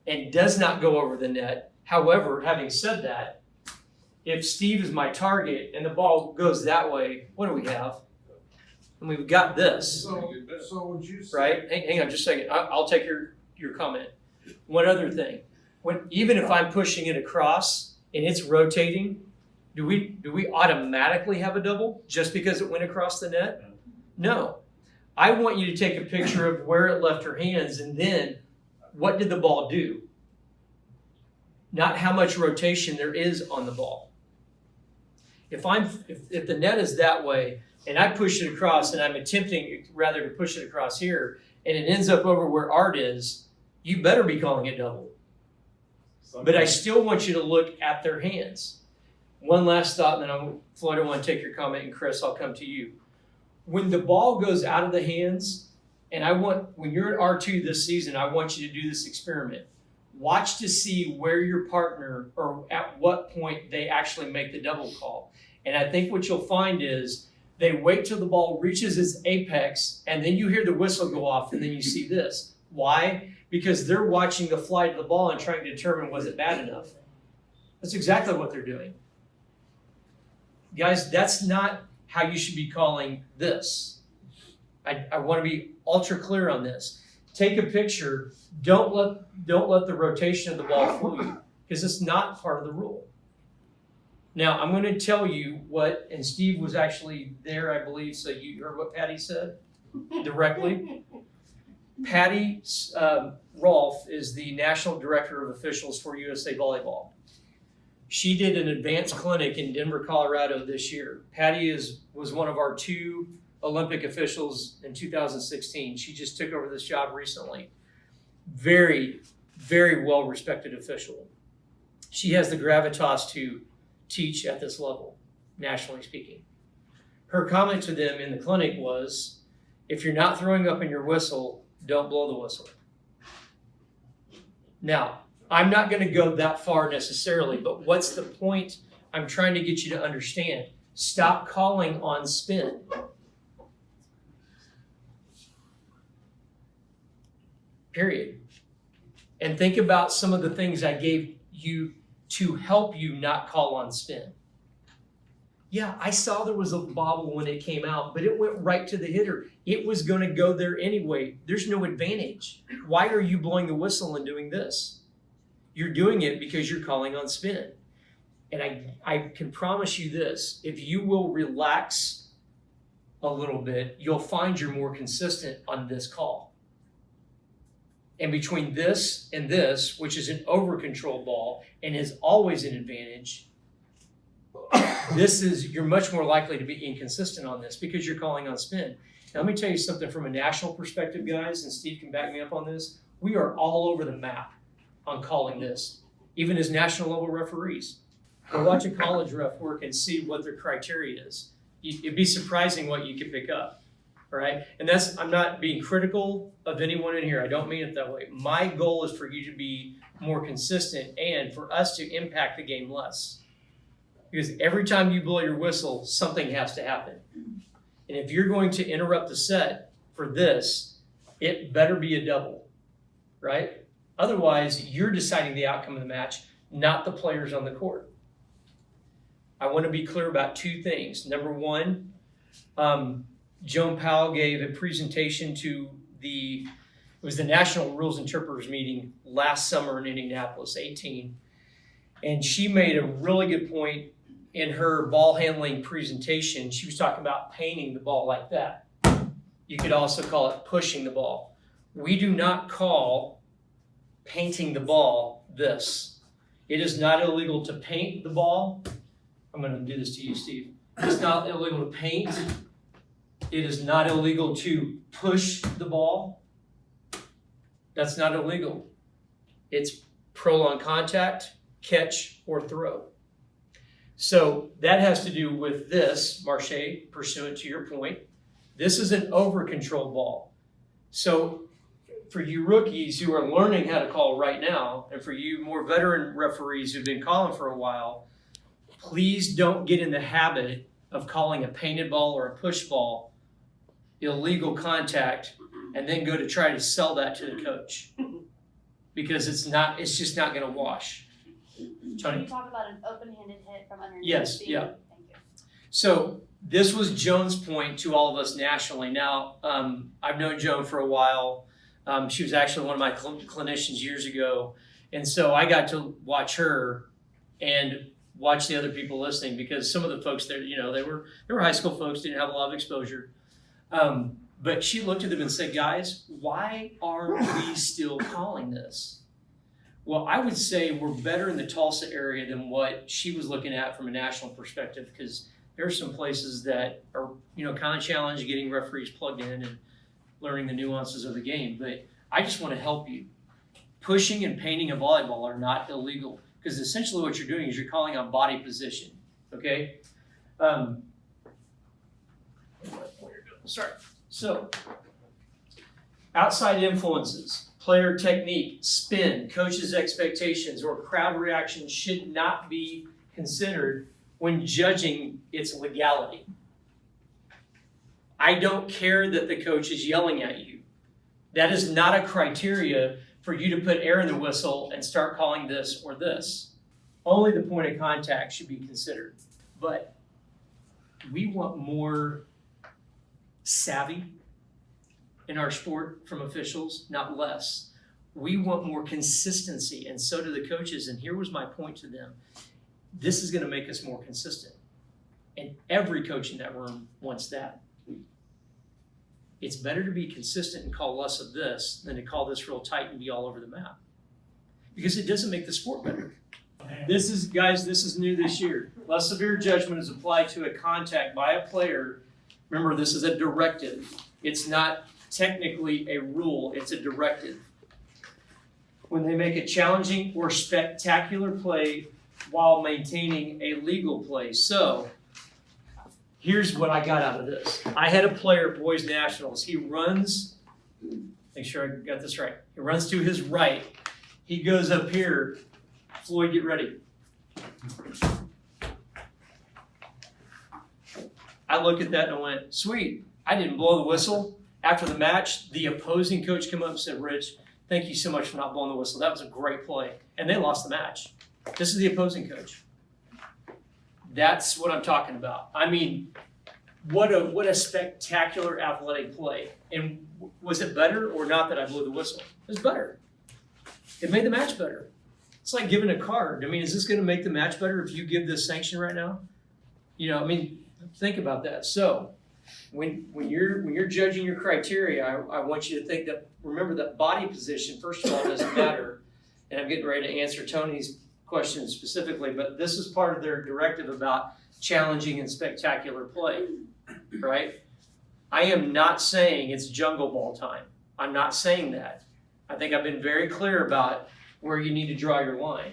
and does not go over the net. However, having said that, if Steve is my target and the ball goes that way, what do we have? And we've got this, So would you say? right? Hang on just a second. I'll take your comment. One other thing. Even if I'm pushing it across and it's rotating, do we automatically have a double just because it went across the net? No. I want you to take a picture of where it left her hands and then what did the ball do? Not how much rotation there is on the ball. If the net is that way and I push it across and I'm attempting rather to push it across here and it ends up over where Art is, you better be calling it double. But I still want you to look at their hands. One last thought, and then Floyd, I want to take your comment, and Chris, I'll come to you. When the ball goes out of the hands, and when you're at R2 this season, I want you to do this experiment. Watch to see where your partner, or at what point they actually make the double call. And I think what you'll find is they wait till the ball reaches its apex, and then you hear the whistle go off, and then you see this. Why? Because they're watching the flight of the ball and trying to determine, was it bad enough? That's exactly what they're doing. Guys, that's not how you should be calling this. I want to be ultra clear on this. Take a picture. Don't let the rotation of the ball fool you, because it's not part of the rule. Now, I'm going to tell you what, and Steve was actually there, I believe, so you heard what Patty said directly. Patty Rolfe is the National Director of Officials for USA Volleyball. She did an advanced clinic in Denver, Colorado this year. Patty was one of our 2 Olympic officials in 2016. She just took over this job recently. Very, very well-respected official. She has the gravitas to teach at this level, nationally speaking. Her comment to them in the clinic was, if you're not throwing up in your whistle, don't blow the whistle. Now, I'm not going to go that far necessarily, but what's the point I'm trying to get you to understand? Stop calling on spin. Period. And think about some of the things I gave you to help you not call on spin. Yeah, I saw there was a bobble when it came out, but it went right to the hitter. It was going to go there anyway. There's no advantage. Why are you blowing the whistle and doing this? You're doing it because you're calling on spin. And I can promise you this, if you will relax a little bit, you'll find you're more consistent on this call. And between this and this, which is an over-controlled ball and is always an advantage, you're much more likely to be inconsistent on this because you're calling on spin. Now, let me tell you something from a national perspective, guys, and Steve can back me up on this. We are all over the map on calling this, even as national level referees. Go watch a college ref work and see what their criteria is. It'd be surprising what you can pick up, all right? And I'm not being critical of anyone in here. I don't mean it that way. My goal is for you to be more consistent and for us to impact the game less. Because every time you blow your whistle, something has to happen. And if you're going to interrupt the set for this, it better be a double, right? Otherwise, you're deciding the outcome of the match, not the players on the court. I want to be clear about two things. Number one, Joan Powell gave a presentation to it was the National Rules Interpreters meeting last summer in Indianapolis, 18. And she made a really good point in her ball handling presentation. She was talking about painting the ball like that. You could also call it pushing the ball. We do not call painting the ball this. It is not illegal to paint the ball. I'm going to do this to you, Steve. It's not illegal to paint. It is not illegal to push the ball. That's not illegal. It's prolonged contact, catch, or throw. So that has to do with this, Marche, pursuant to your point. This is an over-controlled ball. So for you rookies who are learning how to call right now, and for you more veteran referees who've been calling for a while, please don't get in the habit of calling a painted ball or a push ball illegal contact and then go to try to sell that to the coach. Because it's just not going to wash. Can Tony? you talk about an open-handed hit from underneath? Yes, the- yeah. Thank you. So this was Joan's point to all of us nationally. Now, I've known Joan for a while. She was actually one of my clinicians years ago. And so I got to watch her and watch the other people listening, because some of the folks there, they were high school folks, didn't have a lot of exposure. But she looked at them and said, guys, why aren't we still calling this? Well, I would say we're better in the Tulsa area than what she was looking at from a national perspective, because there are some places that are, kind of challenged getting referees plugged in and learning the nuances of the game. But I just want to help you. Pushing and painting a volleyball are not illegal, because essentially what you're doing is you're calling on body position, okay? Sorry. So, outside influences, player technique, spin, coach's expectations, or crowd reaction should not be considered when judging its legality. I don't care that the coach is yelling at you. That is not a criteria for you to put air in the whistle and start calling this or this. Only the point of contact should be considered. But we want more savvy in our sport from officials, not less. We want more consistency, and so do the coaches. And here was my point to them. This is going to make us more consistent. And every coach in that room wants that. It's better to be consistent and call less of this than to call this real tight and be all over the map. Because it doesn't make the sport better. This is new this year. Less severe judgment is applied to a contact by a player. Remember, this is a directive. It's not technically a rule, it's a directive. When they make a challenging or spectacular play while maintaining a legal play. So, here's what I got out of this. I had a player at Boys Nationals. He runs, make sure I got this right. He runs to his right. He goes up here. Floyd, get ready. I looked at that and I went, sweet. I didn't blow the whistle. After the match, the opposing coach came up and said, Rich, thank you so much for not blowing the whistle. That was a great play. And they lost the match. This is the opposing coach. That's what I'm talking about. I mean, what a spectacular athletic play. And was it better or not that I blew the whistle? It was better. It made the match better. It's like giving a card. I mean, is this going to make the match better if you give this sanction right now? Think about that. So when you're judging your criteria, I want you to think that, remember that body position, first of all, doesn't matter. And I'm getting ready to answer Tony's question specifically, but this is part of their directive about challenging and spectacular play, right? I am not saying it's jungle ball time. I'm not saying that. I think I've been very clear about where you need to draw your line.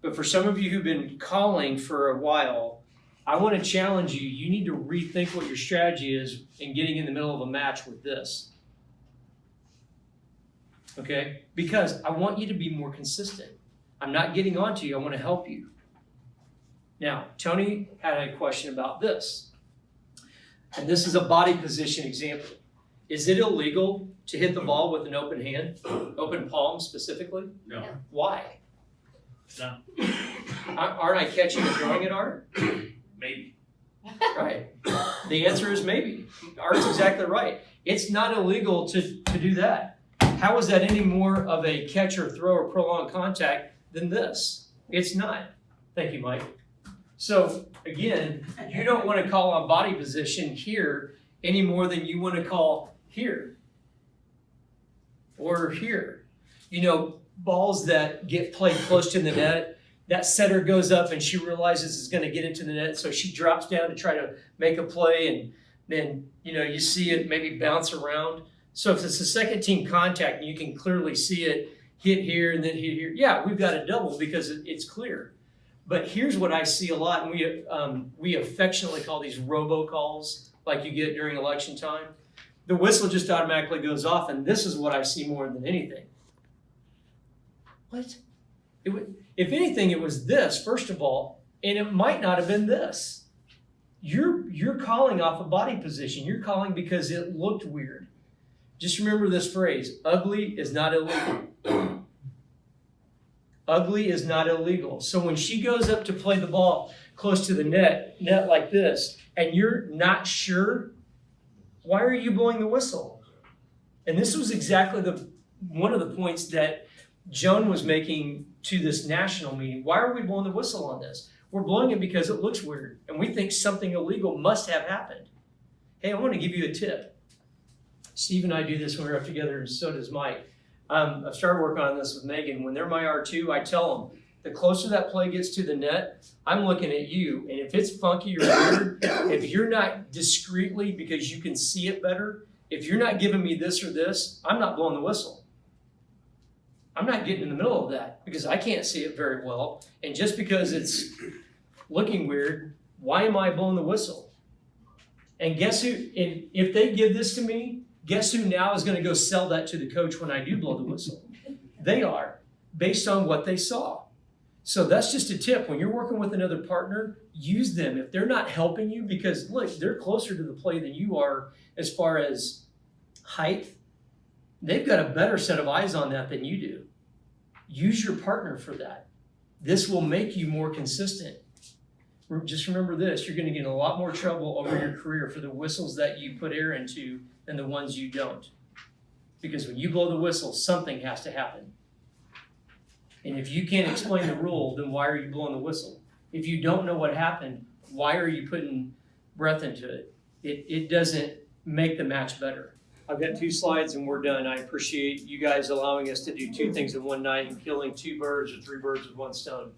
But for some of you who've been calling for a while, I want to challenge you. You need to rethink what your strategy is in getting in the middle of a match with this. Okay? Because I want you to be more consistent. I'm not getting on to you. I want to help you. Now, Tony had a question about this. And this is a body position example. Is it illegal to hit the ball with an open hand, open palm specifically? No. Why? No, Aren't I catching and throwing it, Art? maybe. Right. The answer is maybe. Art's exactly right. It's not illegal to do that. How is that any more of a catch or throw or prolonged contact than this? It's not. Thank you, Mike. So again, you don't want to call on body position here any more than you want to call here or here. You know, balls that get played close to the net, that setter goes up and she realizes it's going to get into the net, so she drops down to try to make a play, and then, you know, you see it maybe bounce around. So if it's a second team contact and you can clearly see it hit here and then hit here, yeah, we've got a double because it's clear. But here's what I see a lot, and we affectionately call these robocalls, like you get during election time. The whistle just automatically goes off, and this is what I see more than anything. What? If anything, it was this, first of all, and it might not have been this. You're calling off a body position. You're calling because it looked weird. Just remember this phrase: ugly is not illegal. Ugly is not illegal. So when she goes up to play the ball close to the net like this, and you're not sure, why are you blowing the whistle? And this was exactly one of the points that Joan was making to this national meeting. Why are we blowing the whistle on this? We're blowing it because it looks weird, and we think something illegal must have happened. Hey, I want to give you a tip. Steve and I do this when we're up together, and so does Mike. I've started working on this with Megan. When they're my R2, I tell them, the closer that play gets to the net, I'm looking at you, and if it's funky or weird, if you're not discreetly, because you can see it better, if you're not giving me this or this, I'm not blowing the whistle. I'm not getting in the middle of that because I can't see it very well. And just because it's looking weird, why am I blowing the whistle? And guess who, if they give this to me, guess who now is going to go sell that to the coach when I do blow the whistle? They are, based on what they saw. So that's just a tip. When you're working with another partner, use them. If they're not helping you, because look, they're closer to the play than you are as far as height, they've got a better set of eyes on that than you do. Use your partner for that. This will make you more consistent. Just remember this, you're going to get in a lot more trouble over your career for the whistles that you put air into than the ones you don't. Because when you blow the whistle, something has to happen. And if you can't explain the rule, then why are you blowing the whistle? If you don't know what happened, why are you putting breath into it? It doesn't make the match better. I've got 2 slides and we're done. I appreciate you guys allowing us to do 2 things in one night and killing 2 birds or 3 birds with 1 stone.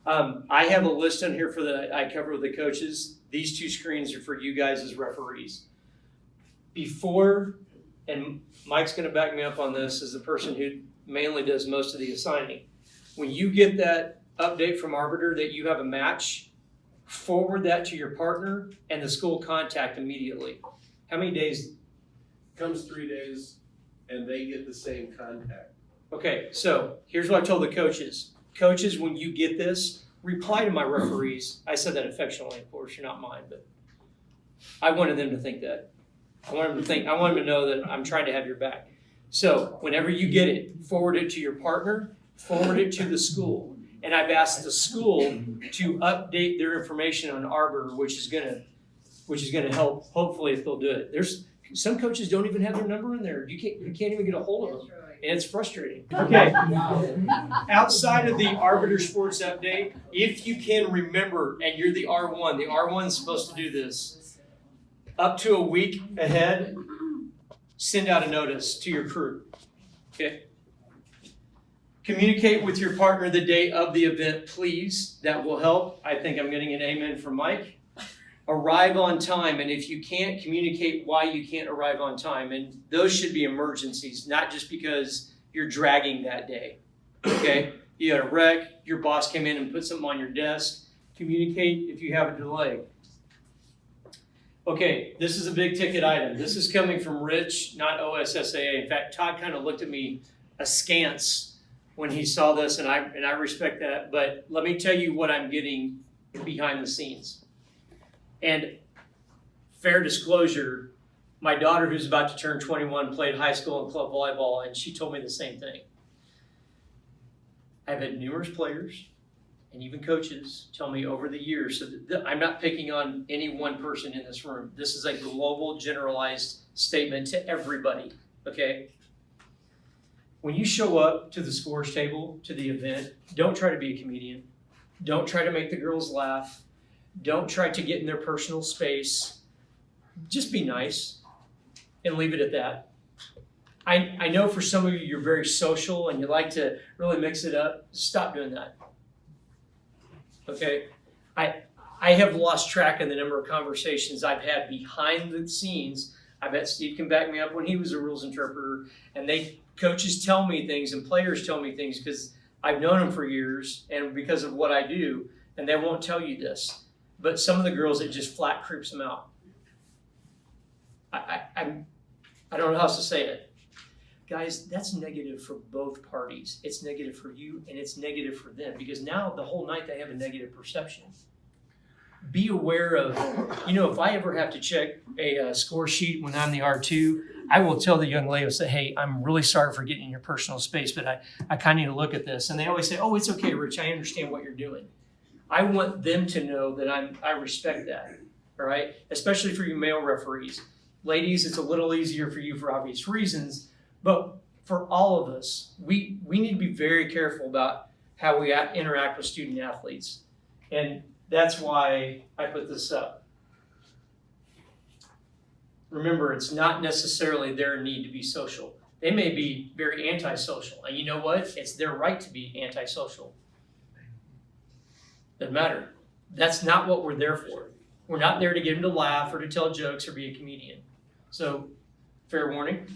I have a list on here I cover with the coaches. These 2 screens are for you guys as referees. Before, and Mike's going to back me up on this as the person who mainly does most of the assigning. When you get that update from Arbiter that you have a match, forward that to your partner and the school contact immediately. How many days? Comes 3 days and they get the same contact. Okay, so here's what I told the coaches. Coaches, when you get this, reply to my referees. I said that affectionately, of course, you're not mine, but I wanted them to think that. I want them to know that I'm trying to have your back. So whenever you get it, forward it to your partner, forward it to the school. And I've asked the school to update their information on Arbor, which is gonna help, hopefully, if they'll do it. There's some coaches don't even have their number in there. You can't even get a hold of them. And it's frustrating. Okay. Outside of the Arbiter Sports update, if you can remember, and you're the R1 is supposed to do this, up to a week ahead, send out a notice to your crew. Okay? Communicate with your partner the day of the event, please. That will help. I think I'm getting an amen from Mike. Arrive on time, and if you can't, communicate why you can't arrive on time. And those should be emergencies, not just because you're dragging that day. Okay? You had a wreck, your boss came in and put something on your desk. Communicate if you have a delay. Okay, this is a big ticket item. This is coming from Rich, not OSSAA. In fact, Todd kind of looked at me askance when he saw this, and I respect that. But let me tell you what I'm getting behind the scenes. And fair disclosure, my daughter, who's about to turn 21, played high school and club volleyball, and she told me the same thing. I've had numerous players and even coaches tell me over the years, so I'm not picking on any one person in this room. This is a global, generalized statement to everybody, okay? When you show up to the scores table, to the event, don't try to be a comedian. Don't try to make the girls laugh. Don't try to get in their personal space. Just be nice and leave it at that. I know for some of you, you're very social and you like to really mix it up. Stop doing that. Okay? I have lost track of the number of conversations I've had behind the scenes. I bet Steve can back me up when he was a rules interpreter, and coaches tell me things and players tell me things because I've known them for years and because of what I do, and they won't tell you this. But some of the girls, it just flat creeps them out. I don't know how else to say it. Guys, that's negative for both parties. It's negative for you and it's negative for them because now the whole night they have a negative perception. Be aware of, if I ever have to check a score sheet when I'm the R2, I will tell the young lady, I'll say, hey, I'm really sorry for getting in your personal space, but I kind of need to look at this. And they always say, oh, it's okay, Rich, I understand what you're doing. I want them to know that I respect that, all right? Especially for you male referees. Ladies, it's a little easier for you for obvious reasons, but for all of us, we need to be very careful about how we interact with student athletes. And that's why I put this up. Remember, it's not necessarily their need to be social. They may be very antisocial. And you know what? It's their right to be antisocial. Doesn't matter. That's not what we're there for. We're not there to get them to laugh or to tell jokes or be a comedian. So, fair warning.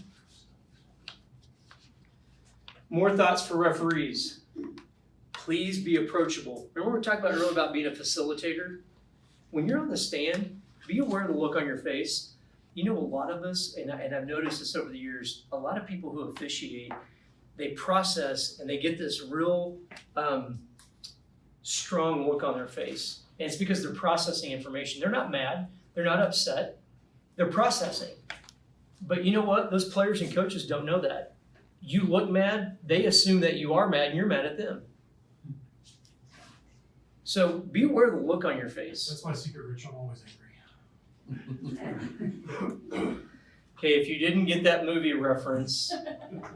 More thoughts for referees. Please be approachable. Remember we were talking about earlier about being a facilitator? When you're on the stand, be aware of the look on your face. A lot of us, and I've noticed this over the years, a lot of people who officiate, they process and they get this real strong look on their face. And it's because they're processing information. They're not mad. They're not upset. They're processing. But you know what? Those players and coaches don't know that. You look mad, they assume that you are mad and you're mad at them. So be aware of the look on your face. That's my secret, Rich. I'm always angry. Okay, if you didn't get that movie reference,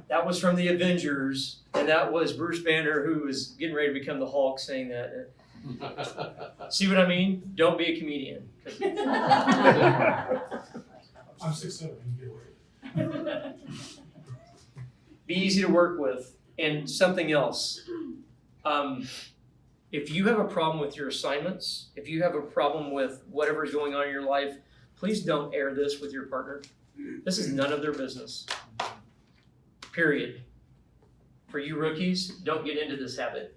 that was from the Avengers, and that was Bruce Banner who was getting ready to become the Hulk saying that. See what I mean? Don't be a comedian. I'm 6'7", you get away with it. Be easy to work with. And something else. If you have a problem with your assignments, if you have a problem with whatever's going on in your life, please don't air this with your partner. This is none of their business. Period. For you rookies, don't get into this habit.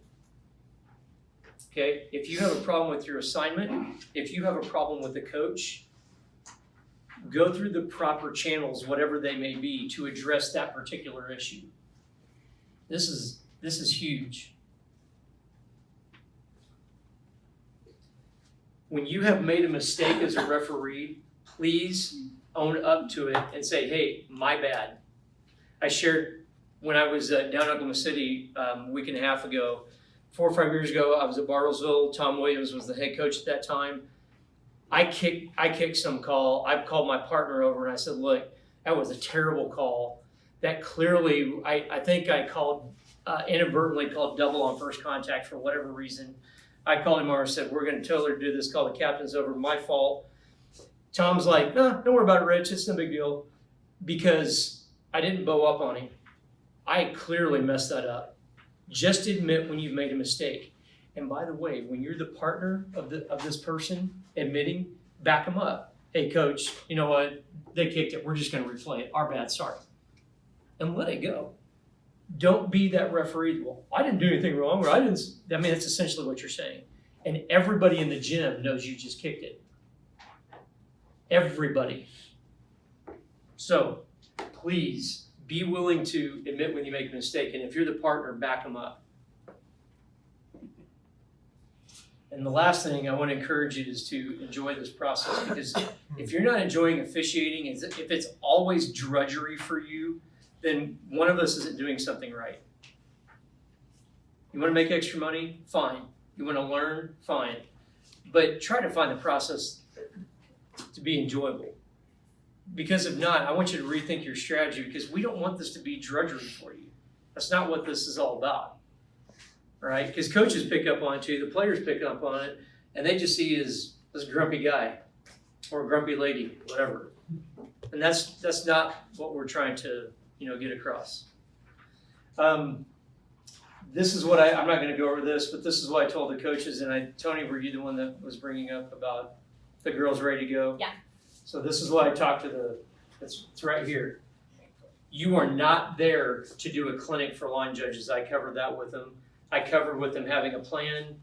Okay? If you have a problem with your assignment, if you have a problem with the coach, go through the proper channels, whatever they may be, to address that particular issue. This is huge. When you have made a mistake as a referee, please own up to it and say, hey, my bad. I shared when I was down in Oklahoma City a week and a half ago, 4 or 5 years ago, I was at Bartlesville. Tom Williams was the head coach at that time. I kicked some call. I called my partner over and I said, look, that was a terrible call. That clearly, I think I called, inadvertently called double on first contact for whatever reason. I called him over and said, we're going to tell her to do this, call the captain's over, my fault. Tom's like, no, don't worry about it, Rich, it's no big deal. Because I didn't bow up on him. I clearly messed that up. Just admit when you've made a mistake. And by the way, when you're the partner of this person admitting, back them up. Hey, coach, you know what? They kicked it. We're just going to replay it. Our bad, sorry. And let it go. Don't be that referee. Well, I didn't do anything wrong. Or that's essentially what you're saying. And everybody in the gym knows you just kicked it. Everybody. So, please be willing to admit when you make a mistake. And if you're the partner, back them up. And the last thing I want to encourage you is to enjoy this process, because if you're not enjoying officiating, if it's always drudgery for you, then one of us isn't doing something right. You wanna make extra money? Fine. You wanna learn? Fine. But try to find the process to be enjoyable. Because if not, I want you to rethink your strategy because we don't want this to be drudgery for you. That's not what this is all about. Right? Because coaches pick up on it too, the players pick up on it, and they just see you as this grumpy guy or grumpy lady, whatever. And that's not what we're trying to, get across. This is what I'm not going to go over this, but this is what I told the coaches. And Tony, were you the one that was bringing up about the girls ready to go? Yeah. So this is what I talked to it's right here. You are not there to do a clinic for line judges. I covered that with them. I covered with them having a plan.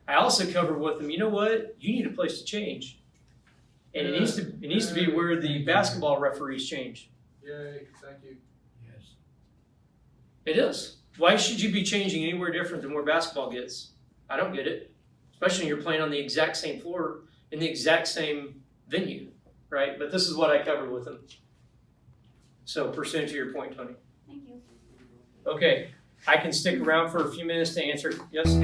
I also covered with them, you know what? You need a place to change. And it needs to be where the basketball referees change. Yay, thank you. Yes. It is. Why should you be changing anywhere different than where basketball gets? I don't get it. Especially when you're playing on the exact same floor in the exact same venue, right? But this is what I covered with them. So pursuant to your point, Tony. Thank you. Okay, I can stick around for a few minutes to answer. Yes?